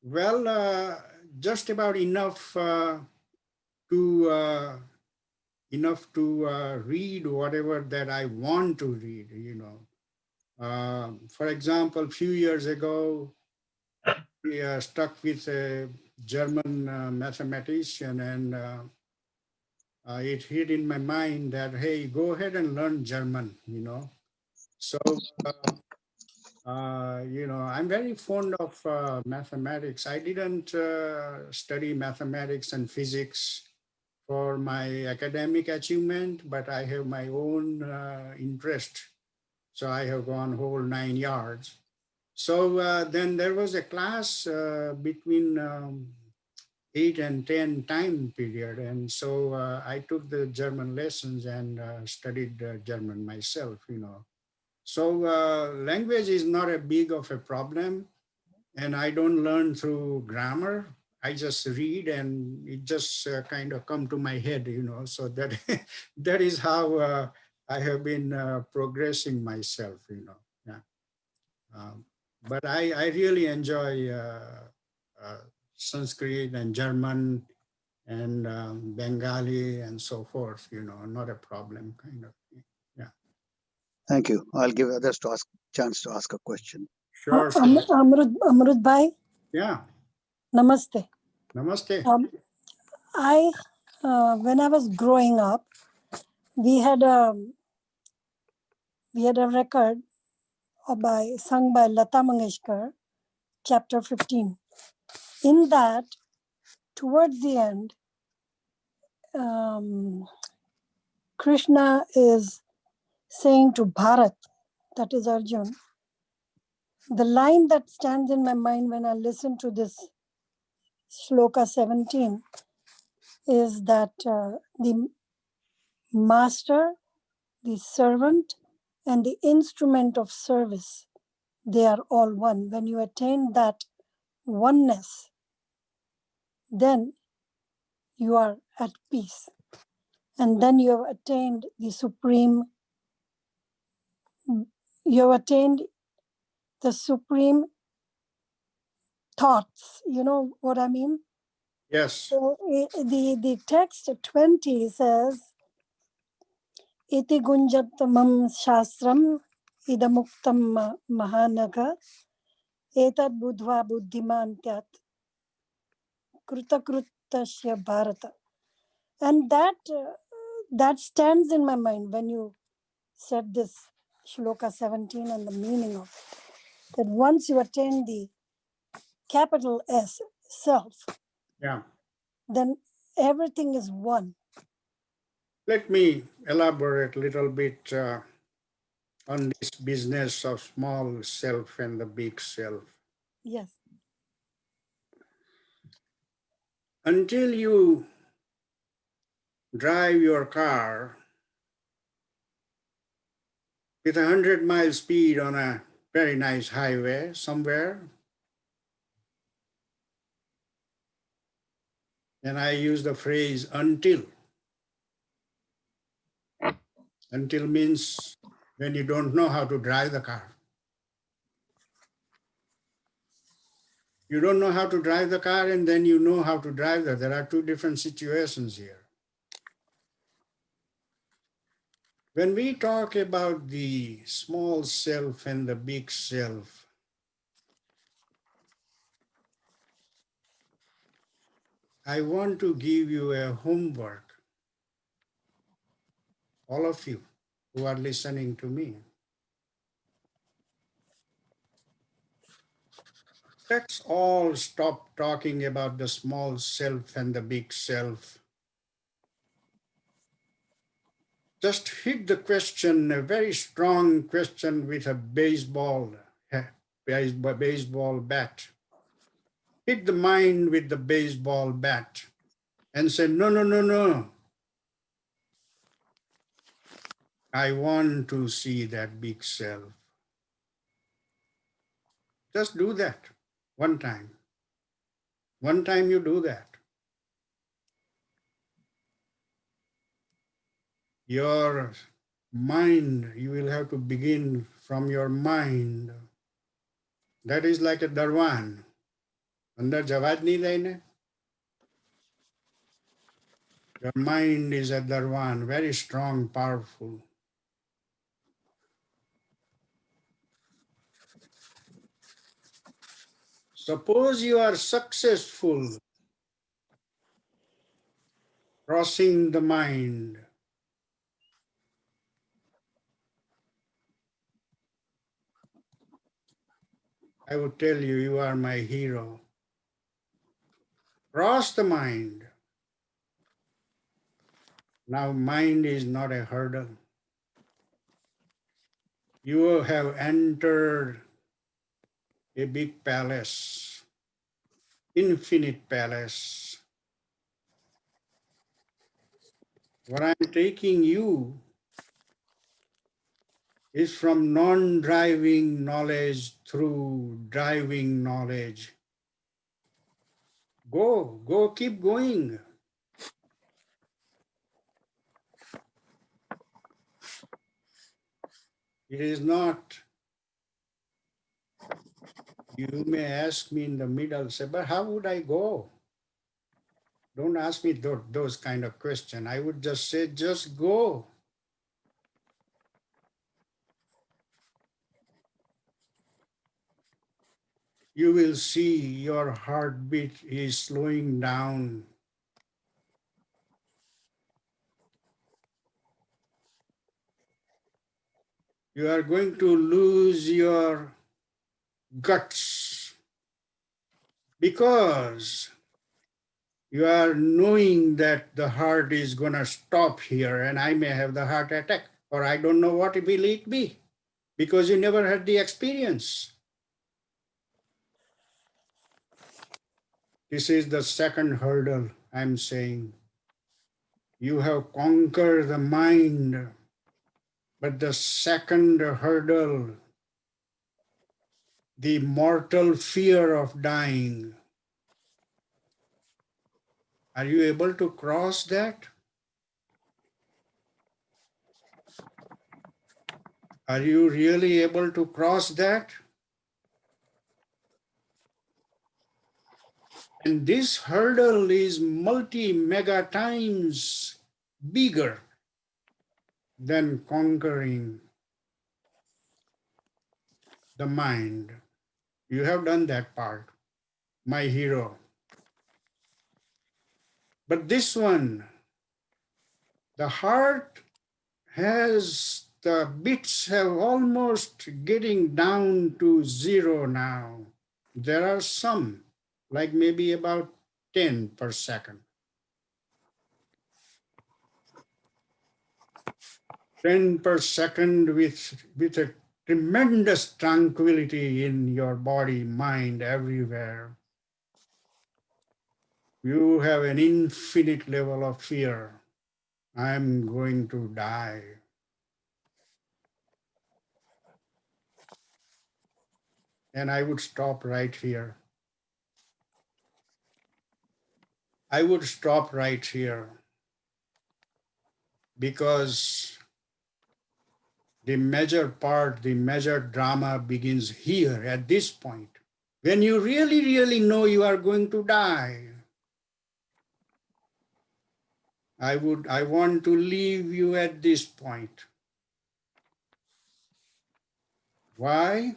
Well, just about to read whatever that I want to read. For example, a few years ago, we stuck with a German mathematician, and it hit in my mind that, hey, go ahead and learn German. So, I'm very fond of mathematics. I didn't study mathematics and physics for my academic achievement, but I have my own interest. So I have gone whole 9 yards. So then there was a class between 8 and 10 time period. And so I took the German lessons and studied German myself. So language is not a big of a problem. And I don't learn through grammar. I just read, and it just kind of come to my head. So that that is how I have been progressing myself. Yeah. But I really enjoy Sanskrit and German and Bengali and so forth. Not a problem kind of thing. Yeah. Thank you. I'll give others to ask chance to ask a question. Sure. Amrut bhai, Yeah. namaste. Namaste. When I was growing up, we had a record sung by Lata Mangeshkar, chapter 15. In that, towards the end, Krishna is saying to Bharat, that is Arjun, the line that stands in my mind when I listen to this Shloka 17 is that the master, the servant, and the instrument of service, they are all one. When you attain that oneness, then you are at peace. And then you have attained the supreme thoughts. You know what I mean? Yes. So the text 20 says, Iti gunjatamam shastram idamuktam mahanaga etad budhva buddhimantyat kritakrutasya bharata. And that stands in my mind when you said this Shloka 17 and the meaning of it. That once you attain the capital S, self, Yeah. then everything is one. Let me elaborate a little bit on this business of small self and the big self. Yes. Until you drive your car with 100-mile speed on a very nice highway somewhere, and I use the phrase until. Until means when you don't know how to drive the car. You don't know how to drive the car, and then you know how to drive that. There are two different situations here. When we talk about the small self and the big self, I want to give you a homework, all of you. who are listening to me. Let's all stop talking about the small self and the big self. Just hit the question, a very strong question with a baseball bat. Hit the mind with the baseball bat and say, no, no, no, no. I want to see that big self. Just do that one time. One time you do that. Your mind, you will have to begin from your mind. That is like a darwan. Andar jawad nahi lene. Your mind is a darwan, very strong, powerful. Suppose you are successful crossing the mind. I would tell you, you are my hero. Cross the mind. Now mind is not a hurdle. You have entered a big palace, infinite palace. What I'm taking you is from non-driving knowledge through driving knowledge. Go, keep going. It is not, you may ask me in the middle, say, but how would I go? Don't ask me those kind of questions. I would just say, just go. You will see your heartbeat is slowing down. You are going to lose your guts because you are knowing that the heart is going to stop here and I may have the heart attack, or I don't know what will it be because you never had the experience. This is the second hurdle I'm saying. You have conquered the mind, but the second hurdle, the mortal fear of dying, are you able to cross that? Are you really able to cross that? And this hurdle is mega times bigger than conquering the mind. You have done that part, my hero. But this one, the heart has, the bits have almost getting down to zero now. There are some, like maybe about 10 per second. 10 per second with a tremendous tranquility in your body, mind, everywhere. You have an infinite level of fear. I'm going to die. And I would stop right here. I would stop right here because the major part, the major drama begins here at this point. When you really, really know you are going to die, I want to leave you at this point. Why?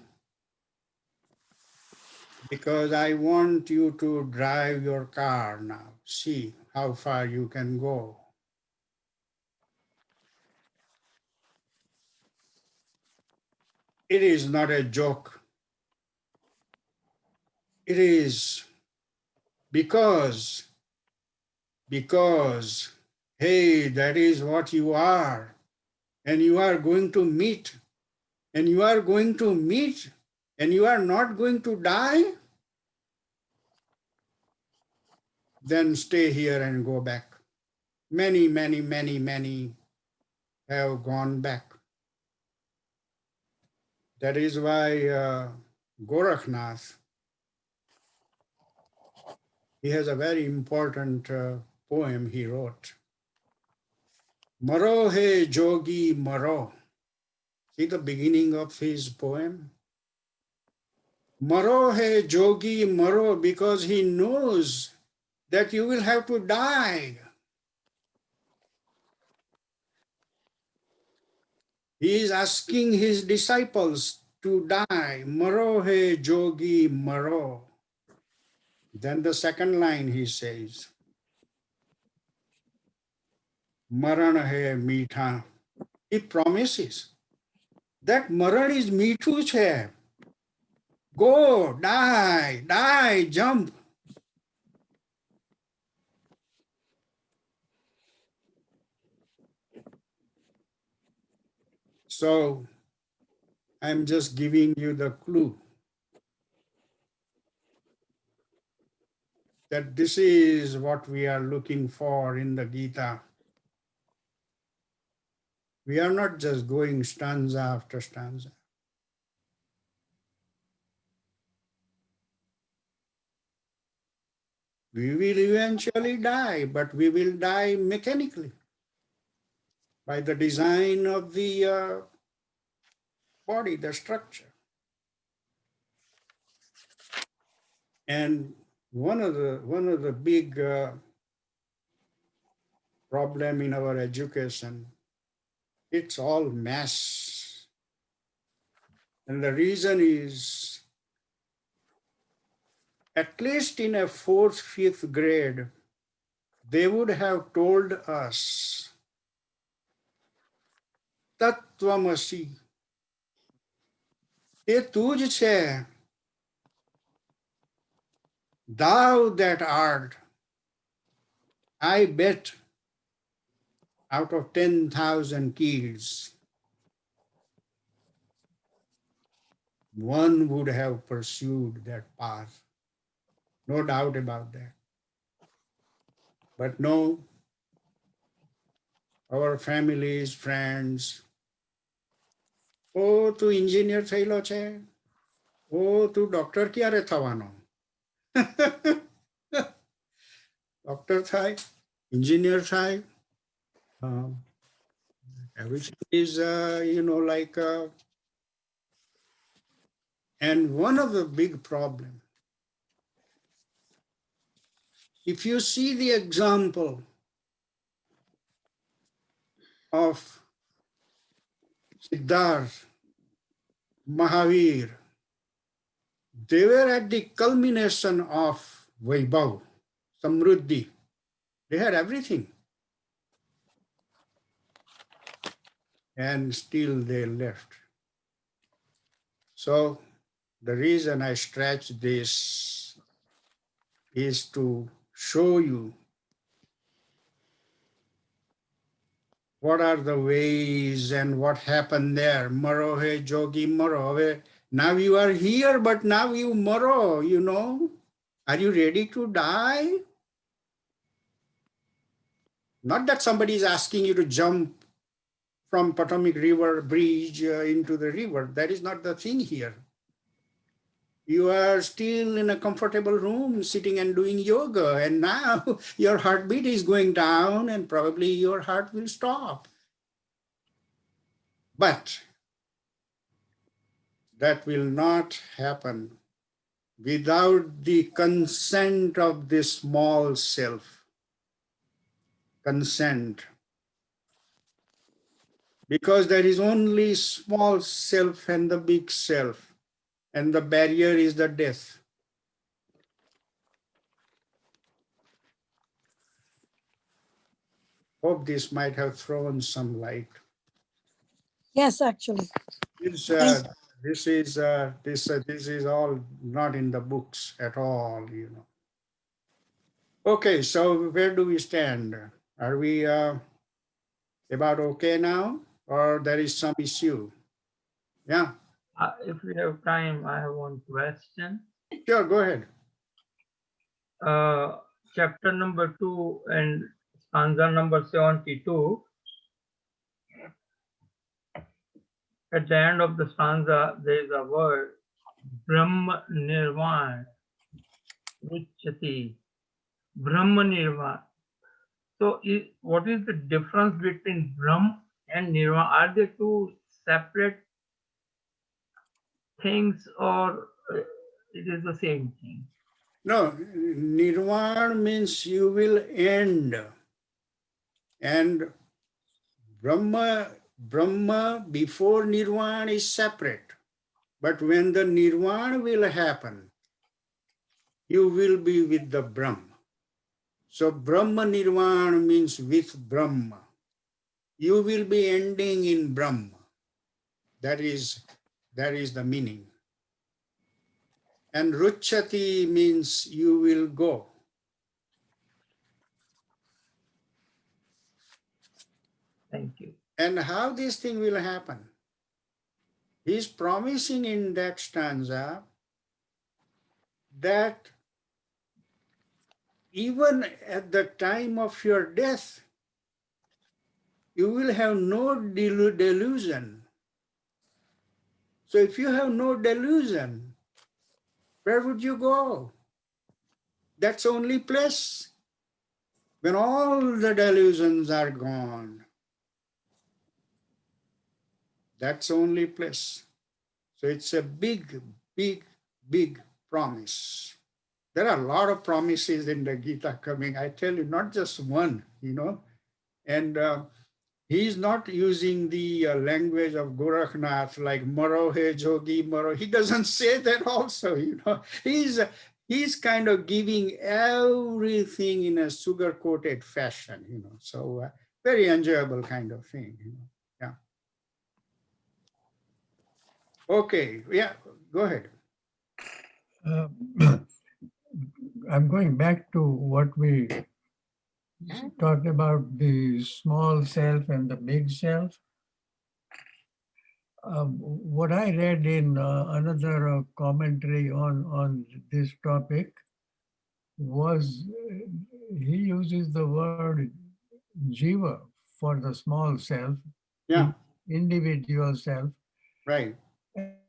Because I want you to drive your car now. See how far you can go. it is not a joke. It is because, hey, that is what you are, and you are going to meet, and you are going to meet, and you are not going to die, then stay here and go back. Many, many, many, many have gone back. That is why Gorakhnath, he has a very important poem he wrote. Maro he jogi maro. See the beginning of his poem? Maro he jogi maro, because he knows that you will have to die. He is asking his disciples to die. Maro he jogi maro. Then the second line he says, Maran hai meetha. He promises that Maran is meetu hai. Go, die, jump. So I'm just giving you the clue that this is what we are looking for in the Gita. We are not just going stanza after stanza. We will eventually die, but we will die mechanically by the design of the body, the structure. And one of the big problem in our education, it's all mess. And the reason is, at least in a 4th, 5th grade, they would have told us, Tattvamasi, e tuj che, thou that art. I bet out of 10,000 kids, one would have pursued that path. No doubt about that. But no, our families, friends, oh, tu engineer થયેલો છે, oh, tu doctor ક્યારે થવાનો? Doctor થાય, engineer થાય, everything is, and one of the big problems, if you see the example of Siddharth, Mahavir, they were at the culmination of Vaibhav, Samruddhi. They had everything. And still they left. So the reason I stretch this is to show you what are the ways and what happened there. Maro he jogi maro. Now you are here, but now you maro, you know. Are you ready to die? Not that somebody is asking you to jump from Potomac River bridge into the river. That is not the thing here. You are still in a comfortable room sitting and doing yoga, and now your heartbeat is going down and probably your heart will stop. But that will not happen without the consent of this small self. Consent. Because there is only small self and the big self, and the barrier is the death. Hope this might have thrown some light. Yes, actually. It's, Thank This is all not in the books at all, you know. Okay, so where do we stand? Are we about okay now, or there is some issue? Yeah, If we have time, I have one question. sure, go ahead. Chapter number 2 and stanza number 72. At the end of the stanza, there is a word, Brahma Nirvana, Richati, Brahma Nirvana. So, what is the difference between Brahm and Nirvana? Are they two separate things, or it is the same thing? No, nirvana means you will end, and Brahma before nirvana is separate. But when the nirvana will happen, you will be with the Brahma. So Brahma nirvana means with Brahma. You will be ending in Brahma. That is the meaning. And ruchati means you will go. Thank you. And how this thing will happen? He's promising in that stanza that even at the time of your death, you will have no delusion. So if you have no delusion, where would you go? That's the only place. When all the delusions are gone, that's the only place. So it's a big, big, big promise. There are a lot of promises in the Gita coming. I tell you, not just one, you know. And he's not using the language of Gorakhnath, like Maro He Jogi Maro. He doesn't say that also, you know. He's kind of giving everything in a sugar-coated fashion, you know. So very enjoyable kind of thing, you know. Yeah. Okay, yeah, go ahead. Uh, I'm going back to what we talked about, the small self and the big self. What I read in another commentary on this topic was he uses the word jiva for the small self, Yeah, individual self, right,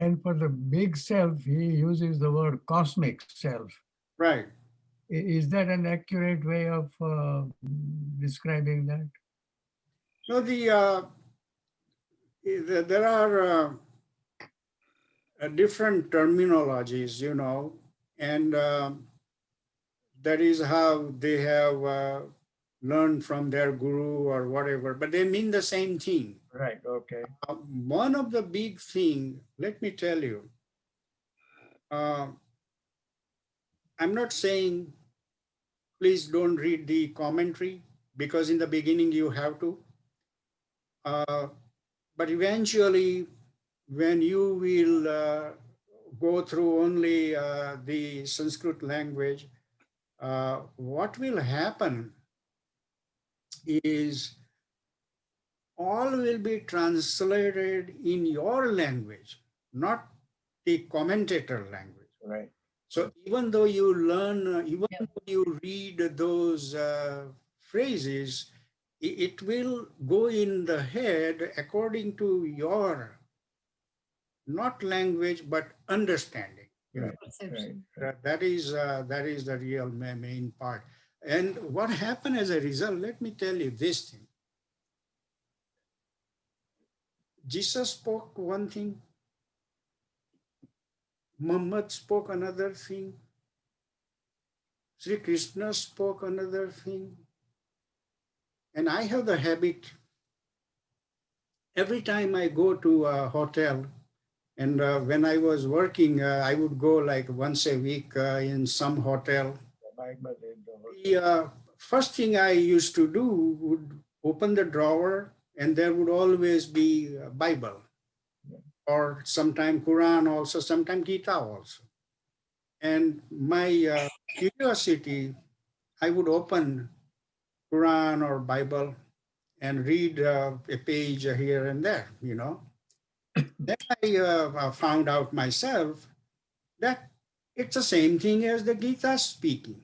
and for the big self, he uses the word cosmic self. right. Is that an accurate way of describing that? No, there are different terminologies, you know, and that is how they have learned from their guru or whatever, but they mean the same thing. Right, okay. One of the big thing, let me tell you, I'm not saying please don't read the commentary, because in the beginning you have to. But eventually, when you will go through only the Sanskrit language, what will happen is all will be translated in your language, not the commentator language. Right. So even though you learn, even though you read those phrases, it will go in the head according to your, not language, but understanding. You know, Perception. that is the real main part. And what happened as a result, let me tell you this thing. Jesus spoke one thing, Muhammad spoke another thing, Sri Krishna spoke another thing. And I have the habit, every time I go to a hotel, and when I was working, I would go like once a week in some hotel. The first thing I used to do would open the drawer, and there would always be a Bible. or sometime Quran also, sometime Gita also. And my curiosity, I would open Quran or Bible and read a page here and there, you know. Then I found out myself that it's the same thing as the Gita speaking.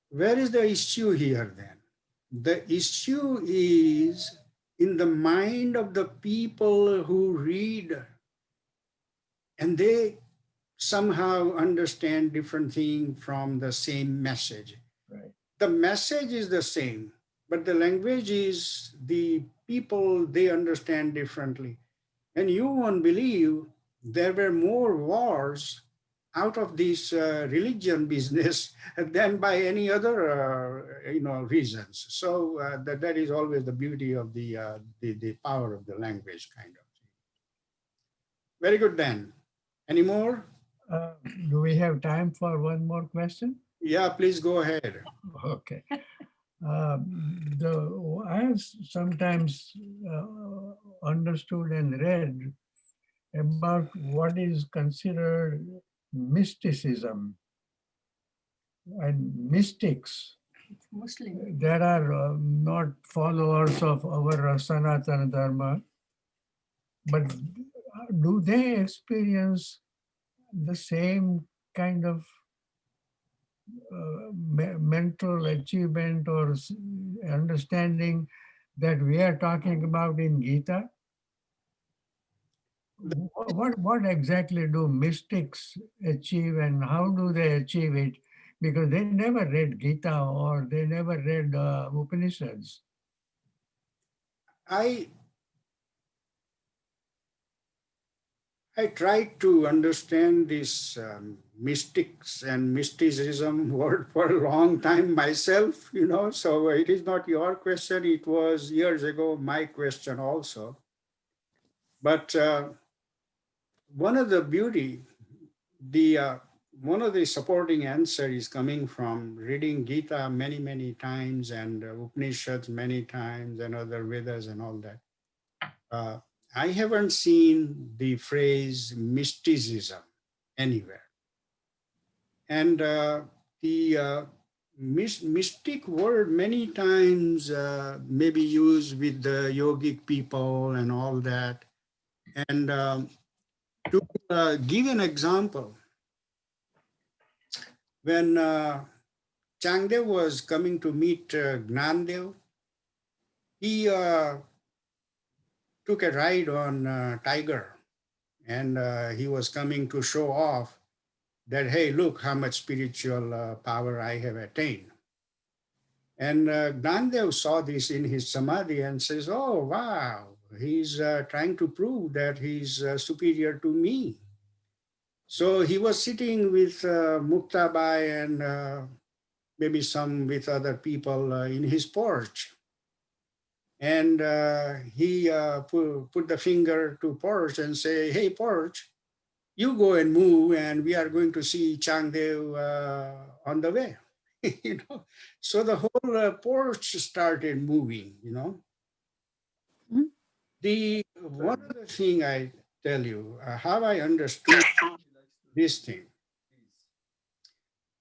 Where is the issue here then? The issue is in the mind of the people who read, and they somehow understand different thing from the same message. Right. The message is the same, but the language is the people, they understand differently. And you won't believe there were more wars out of this religion business than by any other reasons. So that is always the beauty of the power of the language, kind of thing. Very good, Dan. Any more? Uh, do we have time for one more question? Yeah, please go ahead. Okay. I have sometimes understood and read about what is considered mysticism and mystics. It's Muslim. There are not followers of our Sanatana Dharma, but do they experience the same kind of mental achievement or understanding that we are talking about in Gita? What exactly do mystics achieve and how do they achieve it? Because they never read Gita or they never read Upanishads. I tried to understand this mystics and mysticism word for a long time myself, you know, so it is not your question, it was years ago my question also. But one of the beauty, one of the supporting answer is coming from reading Gita many, many times and Upanishads many times and other Vedas and all that. I haven't seen the phrase mysticism anywhere. And the mystic word many times may be used with the yogic people and all that. And to give an example, when Changdev was coming to meet Gnandev, he took a ride on Tiger, and he was coming to show off that, hey, look how much spiritual power I have attained. And Gnandev saw this in his samadhi and says, oh, wow, he's trying to prove that he's superior to me. So he was sitting with Muktabai and maybe some with other people in his porch. And he put the finger to porch and say, hey, porch, you go and move and we are going to see Changdev on the way. You know, so the whole porch started moving, you know. Hmm. The one other thing I tell you, how I understood this thing.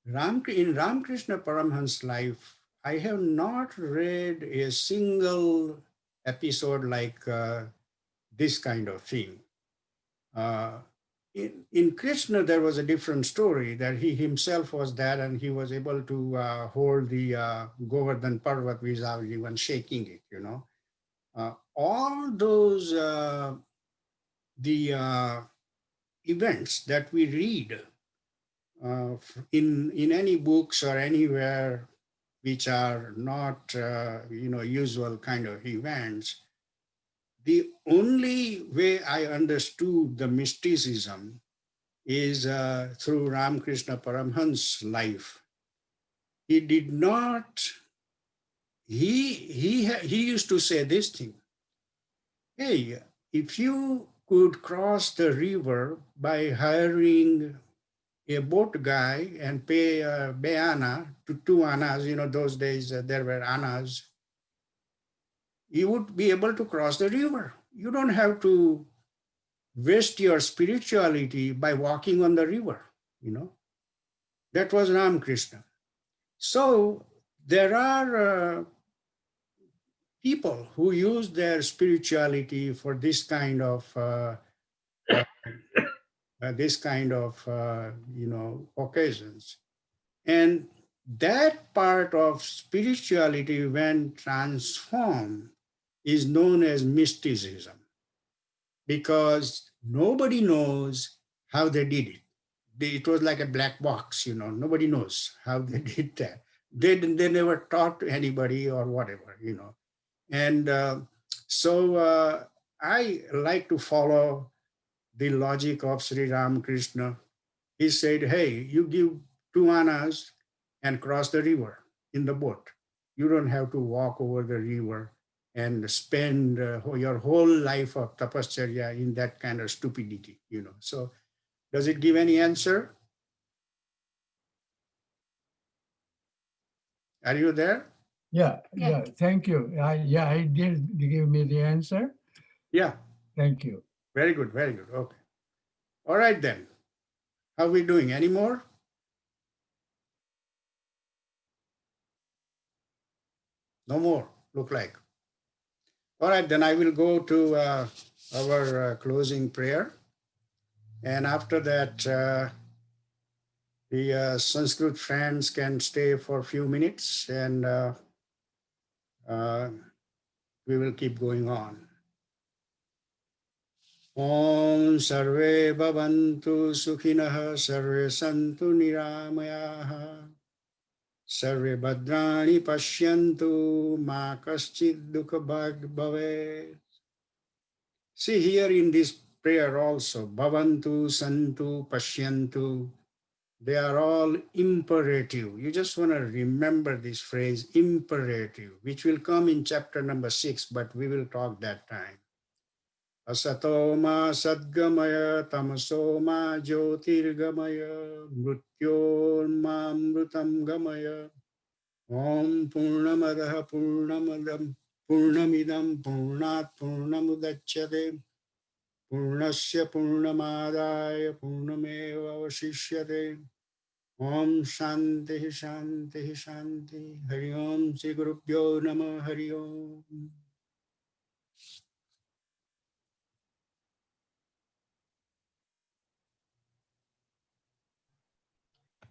In Ramakrishna Paramhansa's life, I have not read a single episode like this kind of thing. In Krishna, there was a different story that he himself was there and he was able to hold the Govardhan Parvat without even shaking it, you know. All those, the events that we read in any books or anywhere, which are not, usual kind of events, the only way I understood the mysticism is through Ramakrishna Paramhansa's life. He did not, he used to say this thing, hey, if you could cross the river by hiring a boat guy and pay be'ana to 2 annas, you know, those days there were annas, you would be able to cross the river. You don't have to waste your spirituality by walking on the river, you know. That was Ramakrishna. So there are people who use their spirituality for this kind of occasions. And that part of spirituality, when transformed, is known as mysticism, because nobody knows how they did it. It was like a black box, you know, nobody knows how they did that. They never talked to anybody or whatever, you know. And so I like to follow the logic of Sri Ramakrishna. He said, hey, you give 2 annas and cross the river in the boat. You don't have to walk over the river and spend your whole life of tapasya in that kind of stupidity, you know. So does it give any answer? Are you there? Yeah, Yeah. yeah, thank you. I did give me the answer. Yeah, Thank you. very good, very good. Okay. All right then. How are we doing? Any more? No more, look like. All right, then I will go to our closing prayer. And after that, the Sanskrit friends can stay for a few minutes, and we will keep going on. Om sarve bhavantu sukhinah sarve santu niramayah sarve bhadrani pashyantu ma kaschid dukha bhag bhavet. See here in this prayer also, bhavantu, santu, pashyantu, they are all imperative. You just want to remember this phrase, imperative, which will come in chapter number 6, but we will talk that time. Asatoma sadgamaya tamasoma jyotirgamaya mrutyorma mrutam gamaya om purnamadaha purnamadam purnamidam purnat purnamudachyate Purnasya Purnamadaya Purnameva Vasishyate. Om Shanti Shanti Shanti. Hari Om Sri Gurubhyo Namah Hari Om.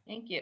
Thank you.